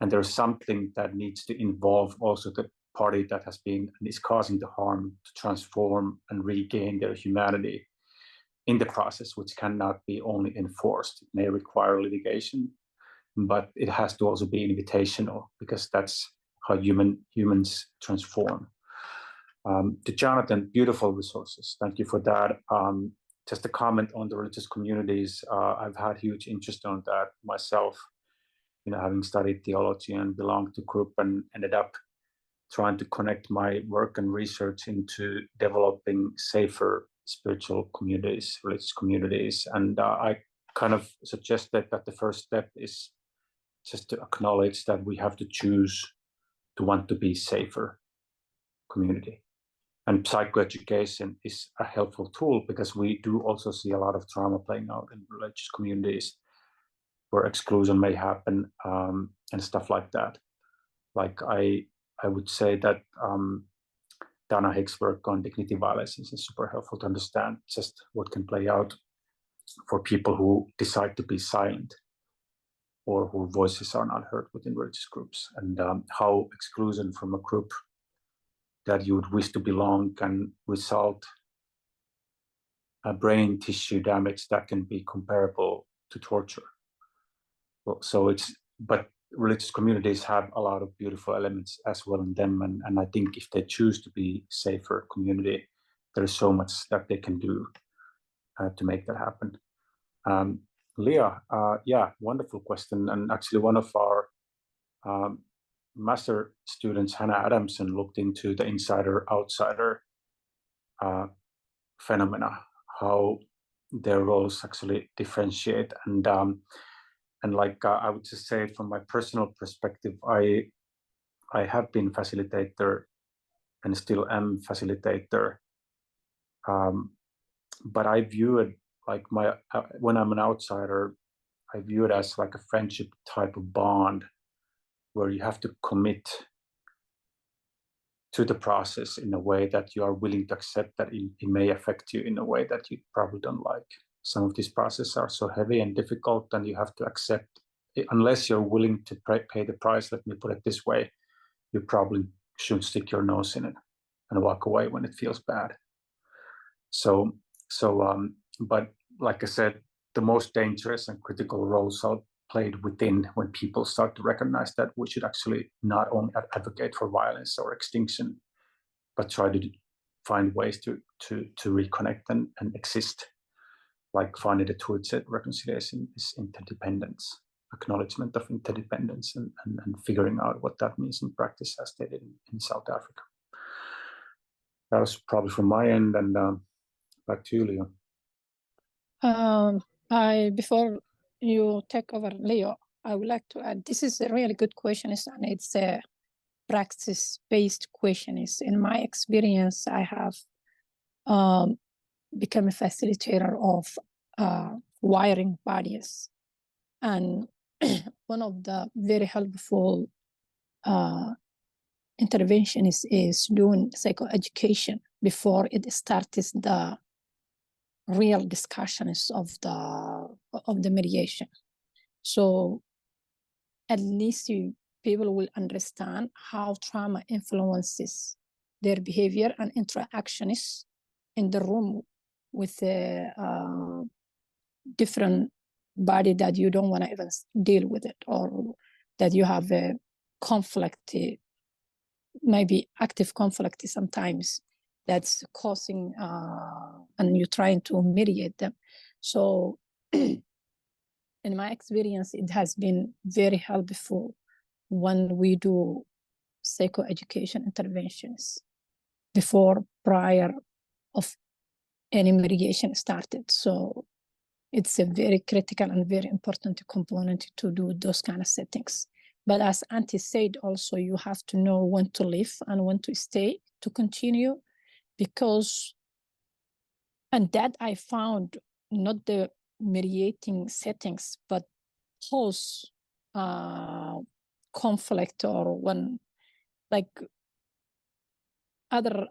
And there's something that needs to involve also the party that has been and is causing the harm to transform and regain their humanity in the process, which cannot be only enforced. It may require litigation, but it has to also be invitational, because that's how humans transform. To Jonathan, beautiful resources. Thank you for that. Just a comment on the religious communities. I've had huge interest on that myself, having studied theology and belonged to a group and ended up trying to connect my work and research into developing safer spiritual communities, religious communities. And I kind of suggested that the first step is just to acknowledge that we have to choose to want to be safer community. And psychoeducation is a helpful tool, because we do also see a lot of trauma playing out in religious communities where exclusion may happen, and stuff like that. Like I would say that Dana Hicks' work on dignity violations is super helpful to understand just what can play out for people who decide to be silent or whose voices are not heard within religious groups, and how exclusion from a group that you would wish to belong can result brain tissue damage that can be comparable to torture. But religious communities have a lot of beautiful elements as well in them, and I think if they choose to be safer community, there is so much that they can do to make that happen. Leah, yeah, wonderful question. And actually one of our master students, Hannah Adamson, looked into the insider-outsider phenomena, how their roles actually differentiate. And like I would just say from my personal perspective, I have been facilitator and still am facilitator. But I view it like when I'm an outsider, I view it as like a friendship type of bond where you have to commit to the process in a way that you are willing to accept that it may affect you in a way that you probably don't like. Some of these processes are so heavy and difficult, and you have to accept it. Unless you're willing to pay the price, let me put it this way, you probably should stick your nose in it and walk away when it feels bad. But like I said, the most dangerous and critical roles are played within when people start to recognize that we should actually not only advocate for violence or extinction, but try to find ways to reconnect and exist. Like finding the truth said reconciliation is interdependence, acknowledgement of interdependence, and figuring out what that means in practice, as they did in South Africa. That was probably from my end, and back to you, Leo. Before you take over, Leo, I would like to add, this is a really good question, and it's a practice-based question. In my experience, I have become a facilitator of wiring bodies. And one of the very helpful intervention is doing psychoeducation before it starts the real discussions of the mediation. So at least people will understand how trauma influences their behavior and interactions in the room with a different body that you don't want to even deal with it, or that you have a conflict, maybe active conflict sometimes, that's causing, and you're trying to mediate them. So in my experience, it has been very helpful when we do psychoeducation interventions prior of any mediation started. So it's a very critical and very important component to do those kind of settings. But as Auntie said, also, you have to know when to leave and when to stay to continue, because, and that I found, not the mediating settings, but post conflict, or when, like, other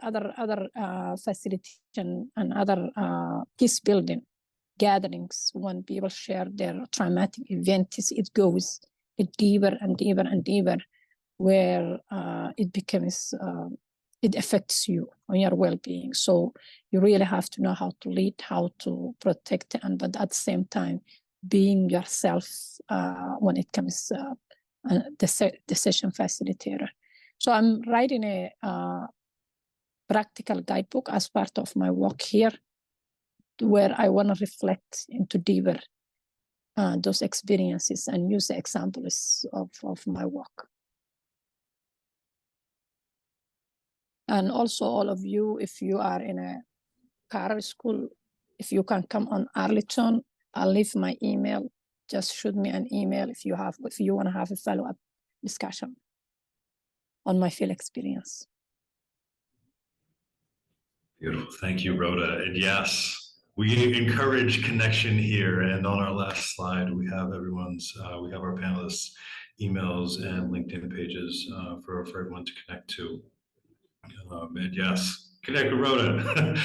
facilitation and other peace building gatherings, when people share their traumatic events, it goes deeper and deeper and deeper, where it becomes, it affects you on your well-being. So you really have to know how to lead, how to protect, but at the same time, being yourself when it comes the session facilitator. So I'm writing a practical guidebook as part of my work here, where I want to reflect into deeper those experiences and use the examples of my work. And also, all of you, if you are in a career school, if you can come on Arlington, I'll leave my email. Just shoot me an email if you want to have a follow-up discussion on my field experience. Beautiful. Thank you, Rhoda. And yes, we encourage connection here. And on our last slide, we have we have our panelists' emails and LinkedIn pages for everyone to connect to. And yes, connect with Rhoda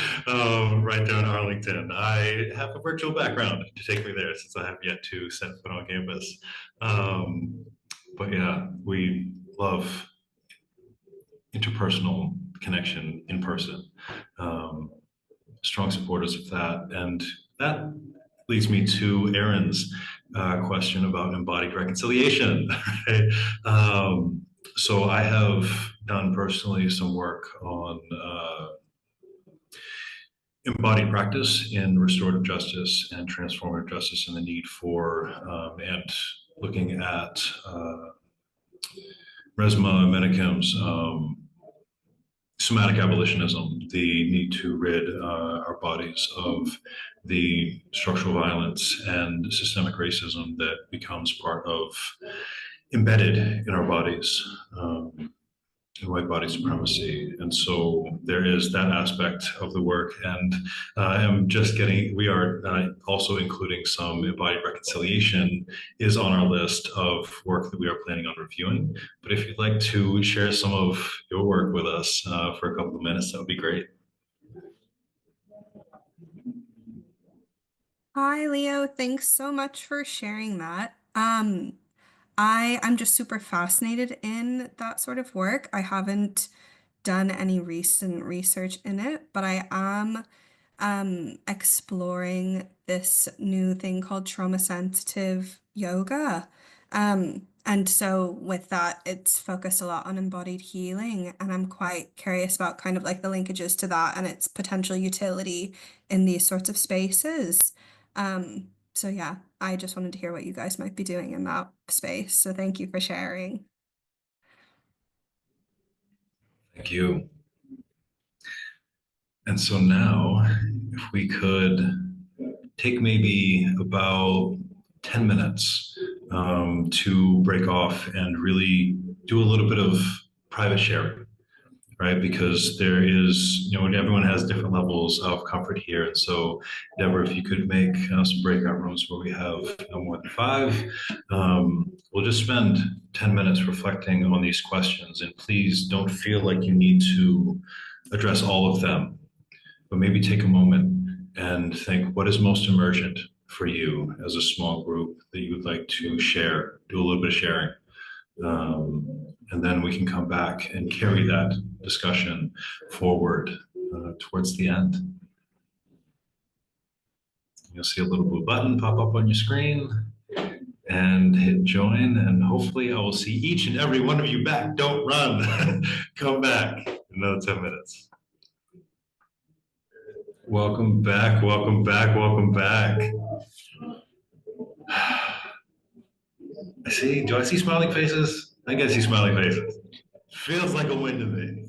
right there on Arlington. I have a virtual background to take me there, since I have yet to set foot on campus. But yeah, we love interpersonal connection in person. Strong supporters of that. And that leads me to Erin's question about embodied reconciliation. Right? So I have done personally some work on embodied practice in restorative justice and transformative justice, and the need for, and looking at Resmaa Menakem's somatic abolitionism, the need to rid our bodies of the structural violence and systemic racism that becomes part of, embedded in our bodies, in white body supremacy. And so there is that aspect of the work. And we are also including some embodied reconciliation is on our list of work that we are planning on reviewing. But if you'd like to share some of your work with us for a couple of minutes, that would be great. Hi, Leo. Thanks so much for sharing that. I'm just super fascinated in that sort of work. I haven't done any recent research in it, but I am exploring this new thing called trauma sensitive yoga. And so with that, it's focused a lot on embodied healing, and I'm quite curious about kind of like the linkages to that and its potential utility in these sorts of spaces. So yeah, I just wanted to hear what you guys might be doing in that space. So thank you for sharing. Thank you. And so now, if we could take maybe about 10 minutes to break off and really do a little bit of private sharing, right? Because there is, everyone has different levels of comfort here. And so, Deborah, if you could make some breakout rooms where we have no more than 5, we'll just spend 10 minutes reflecting on these questions. And please don't feel like you need to address all of them, but maybe take a moment and think what is most emergent for you as a small group that you would like to share, do a little bit of sharing. And then we can come back and carry that discussion forward towards the end. You'll see a little blue button pop up on your screen and hit join. And hopefully I will see each and every one of you back. Don't run. Come back in another 10 minutes. Welcome back, welcome back, welcome back. Do I see smiling faces? I think I see smiling faces. Feels like a win to me.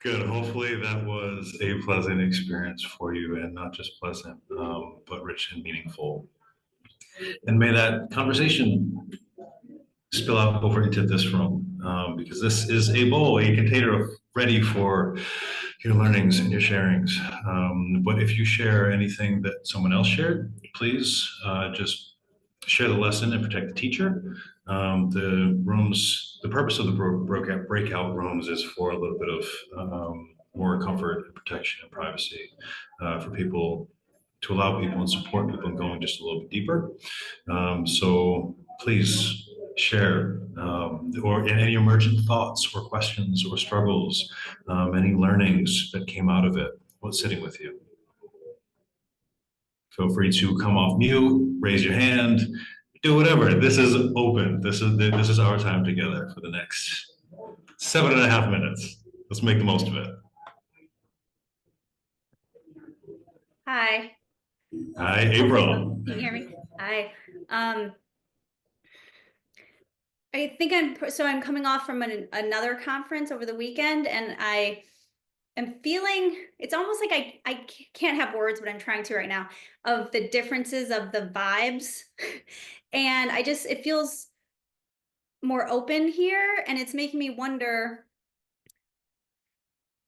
Good. Hopefully that was a pleasant experience for you, and not just pleasant, but rich and meaningful. And may that conversation spill out over into this room, because this is a bowl, a container ready for your learnings and your sharings. But if you share anything that someone else shared, please just share the lesson and protect the teacher. The purpose of the breakout rooms is for a little bit of more comfort and protection and privacy for people, to allow people and support people in going just a little bit deeper. So please share or any emergent thoughts or questions or struggles, any learnings that came out of it, what's sitting with you. Feel free to come off mute, raise your hand, do whatever. This is open. This is our time together for the next 7.5 minutes. Let's make the most of it. Hi. Hi, April. Can you hear me? Hi. I think I'm coming off from another conference over the weekend, and I am feeling, it's almost like I can't have words, but I'm trying to right now, of the differences of the vibes. And it feels more open here, and it's making me wonder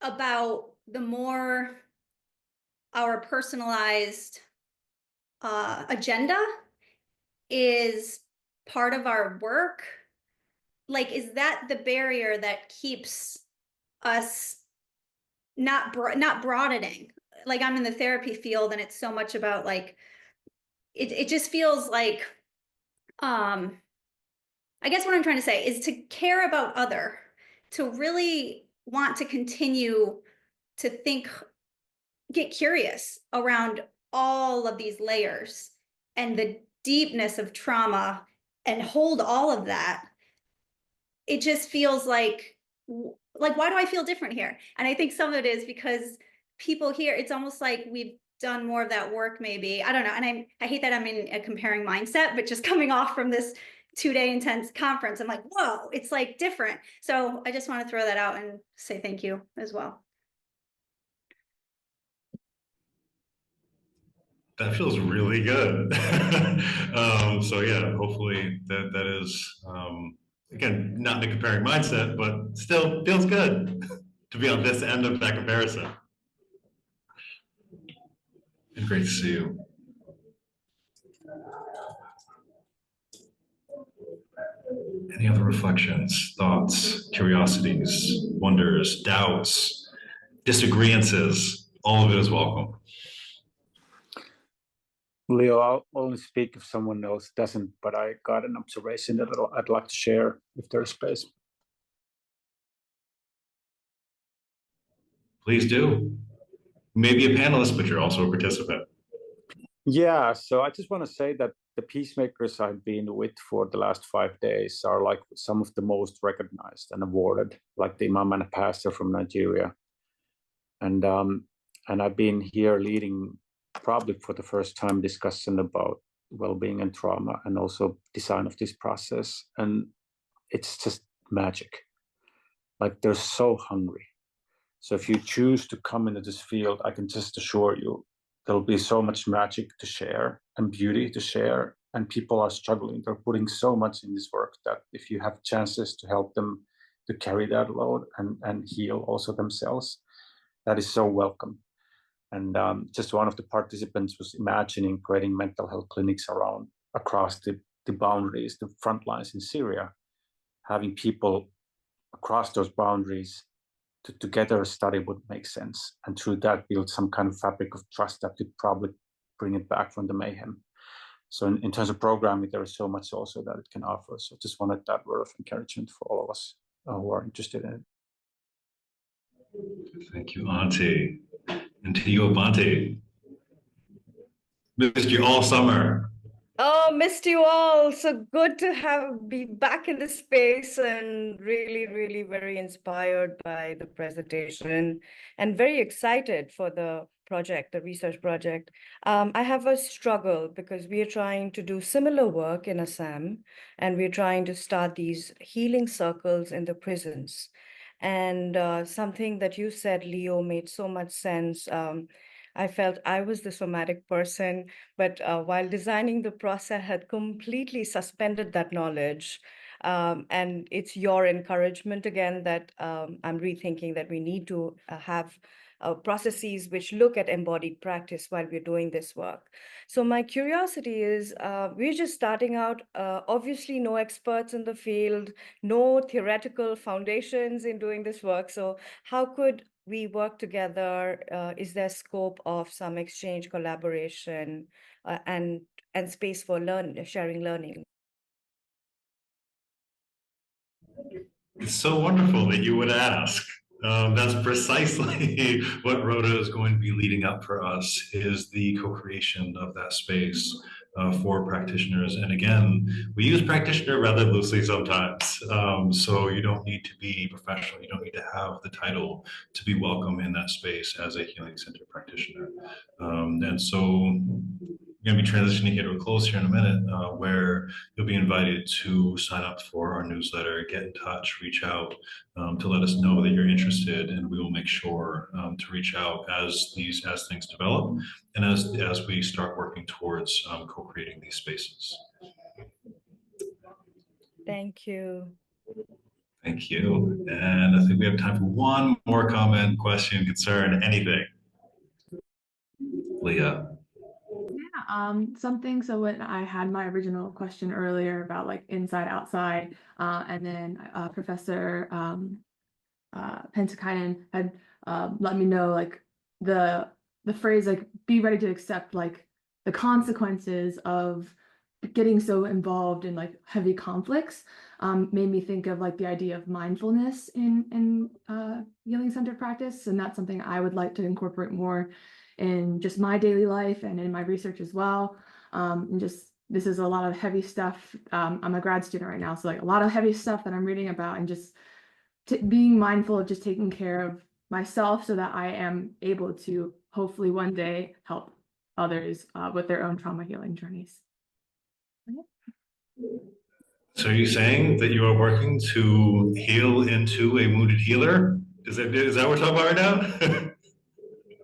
about the more our personalized agenda is part of our work. Like, is that the barrier that keeps us not broadening? Like, I'm in the therapy field, and it's so much about, like, it just feels like, I guess what I'm trying to say is to care about other, to really want to continue to get curious around all of these layers and the deepness of trauma, and hold all of that. It just feels like, why do I feel different here? And I think some of it is because people here, it's almost like we've done more of that work, maybe. I don't know. And I hate that I'm in a comparing mindset, but just coming off from this 2-day intense conference, I'm like, whoa, it's like different. So I just want to throw that out and say thank you as well. That feels really good. So yeah, hopefully that is, again, not in a comparing mindset, but still feels good to be on this end of that comparison. And great to see you. Any other reflections, thoughts, curiosities, wonders, doubts, disagreeances? All of it is welcome. Leo, I'll only speak if someone else doesn't, but I got an observation that I'd like to share if there's space. Please do. You may be a panelist, but you're also a participant. Yeah, so I just want to say that the peacemakers I've been with for the last 5 days are like some of the most recognized and awarded, like the Imam and a pastor from Nigeria. And I've been here leading, probably for the first time, discussion about well-being and trauma, and also design of this process. And it's just magic. Like, they're so hungry. So if you choose to come into this field, I can just assure you, there'll be so much magic to share and beauty to share. And people are struggling. They're putting so much in this work that if you have chances to help them to carry that load and heal also themselves, that is so welcome. And just one of the participants was imagining creating mental health clinics across the boundaries, the front lines in Syria, having people across those boundaries together study would make sense, and through that build some kind of fabric of trust that could probably bring it back from the mayhem. So in terms of programming, there is so much also that it can offer. So just wanted that word of encouragement for all of us who are interested in it. Thank you, Auntie. And to you, Abante. Missed you all summer. Oh, missed you all. So good to be back in this space, and really, really very inspired by the presentation and very excited for the project, the research project. I have a struggle because we are trying to do similar work in Assam, and we're trying to start these healing circles in the prisons. And something that you said, Leo, made so much sense. I felt I was the somatic person, but while designing the process, I had completely suspended that knowledge. And it's your encouragement again that I'm rethinking that we need to have processes which look at embodied practice while we're doing this work. So my curiosity is, we're just starting out, obviously no experts in the field, no theoretical foundations in doing this work. So how could we work together? Is there scope of some exchange, collaboration, and space for sharing learning? It's so wonderful that you would ask. That's precisely what Rhoda is going to be leading up for us, is the co-creation of that space for practitioners. And again, we use practitioner rather loosely sometimes. So you don't need to be professional. You don't need to have the title to be welcome in that space as a healing center practitioner. And so we're going to be transitioning here to a close here in a minute, where you'll be invited to sign up for our newsletter, get in touch, reach out to let us know that you're interested, and we will make sure to reach out as things develop and as we start working towards co-creating these spaces. Thank you. Thank you. And I think we have time for one more comment, question, concern, anything. Leah. Something. So when I had my original question earlier about like inside, outside, and then Professor Pentakainen had let me know like the phrase like be ready to accept like the consequences of getting so involved in like heavy conflicts, made me think of like the idea of mindfulness in healing center practice, and that's something I would like to incorporate more in just my daily life and in my research as well. And just this is a lot of heavy stuff. I'm a grad student right now, so like a lot of heavy stuff that I'm reading about, and just being mindful of just taking care of myself so that I am able to hopefully one day help others with their own trauma healing journeys. So are you saying that you are working to heal into a wounded healer? Is that what we're talking about right now?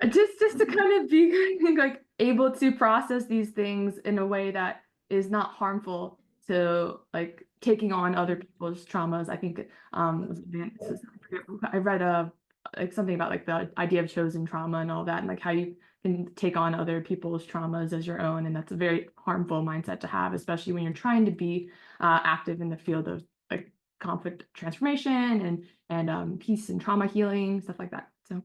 just to kind of be like able to process these things in a way that is not harmful to like taking on other people's traumas. I think I read like something about like the idea of chosen trauma and all that, and like how you can take on other people's traumas as your own, and that's a very harmful mindset to have, especially when you're trying to be active in the field of like conflict transformation and peace and trauma healing, stuff like that. So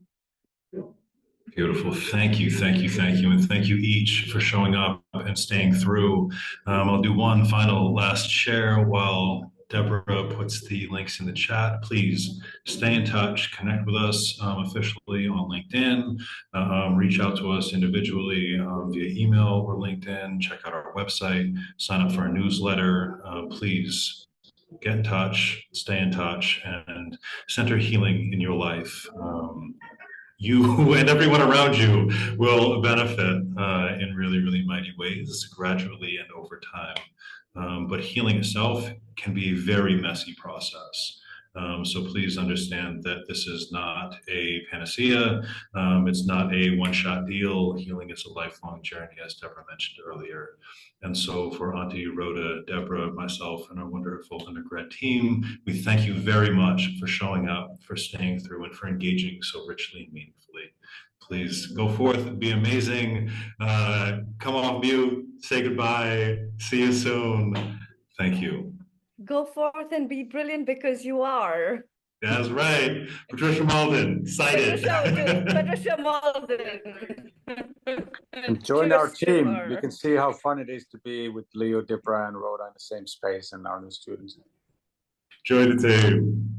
beautiful. Thank you, thank you, thank you, and thank you each for showing up and staying through. I'll do one final last share while Deborah puts the links in the chat. Please stay in touch, connect with us officially on LinkedIn, reach out to us individually via email or LinkedIn, check out our website, sign up for our newsletter. Please get in touch, stay in touch, and center healing in your life. You and everyone around you will benefit in really, really mighty ways, gradually and over time. But healing itself can be a very messy process. So please understand that this is not a panacea. It's not a one-shot deal. Healing is a lifelong journey, as Deborah mentioned earlier. And so for Auntie, Rhoda, Deborah, myself, and our wonderful undergrad team, we thank you very much for showing up, for staying through, and for engaging so richly and meaningfully. Please go forth, be amazing. Come off mute, say goodbye. See you soon. Thank you. Go forth and be brilliant because you are. That's right. Patricia Malden, cited. Patricia Malden. And join our Cheers to team. her. You can see how fun it is to be with Leo, Debra, and Rhoda in the same space, and our new students. Join the team.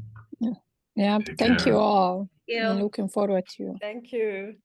Yeah, Take thank care. you all. You. I'm looking forward to you. Thank you.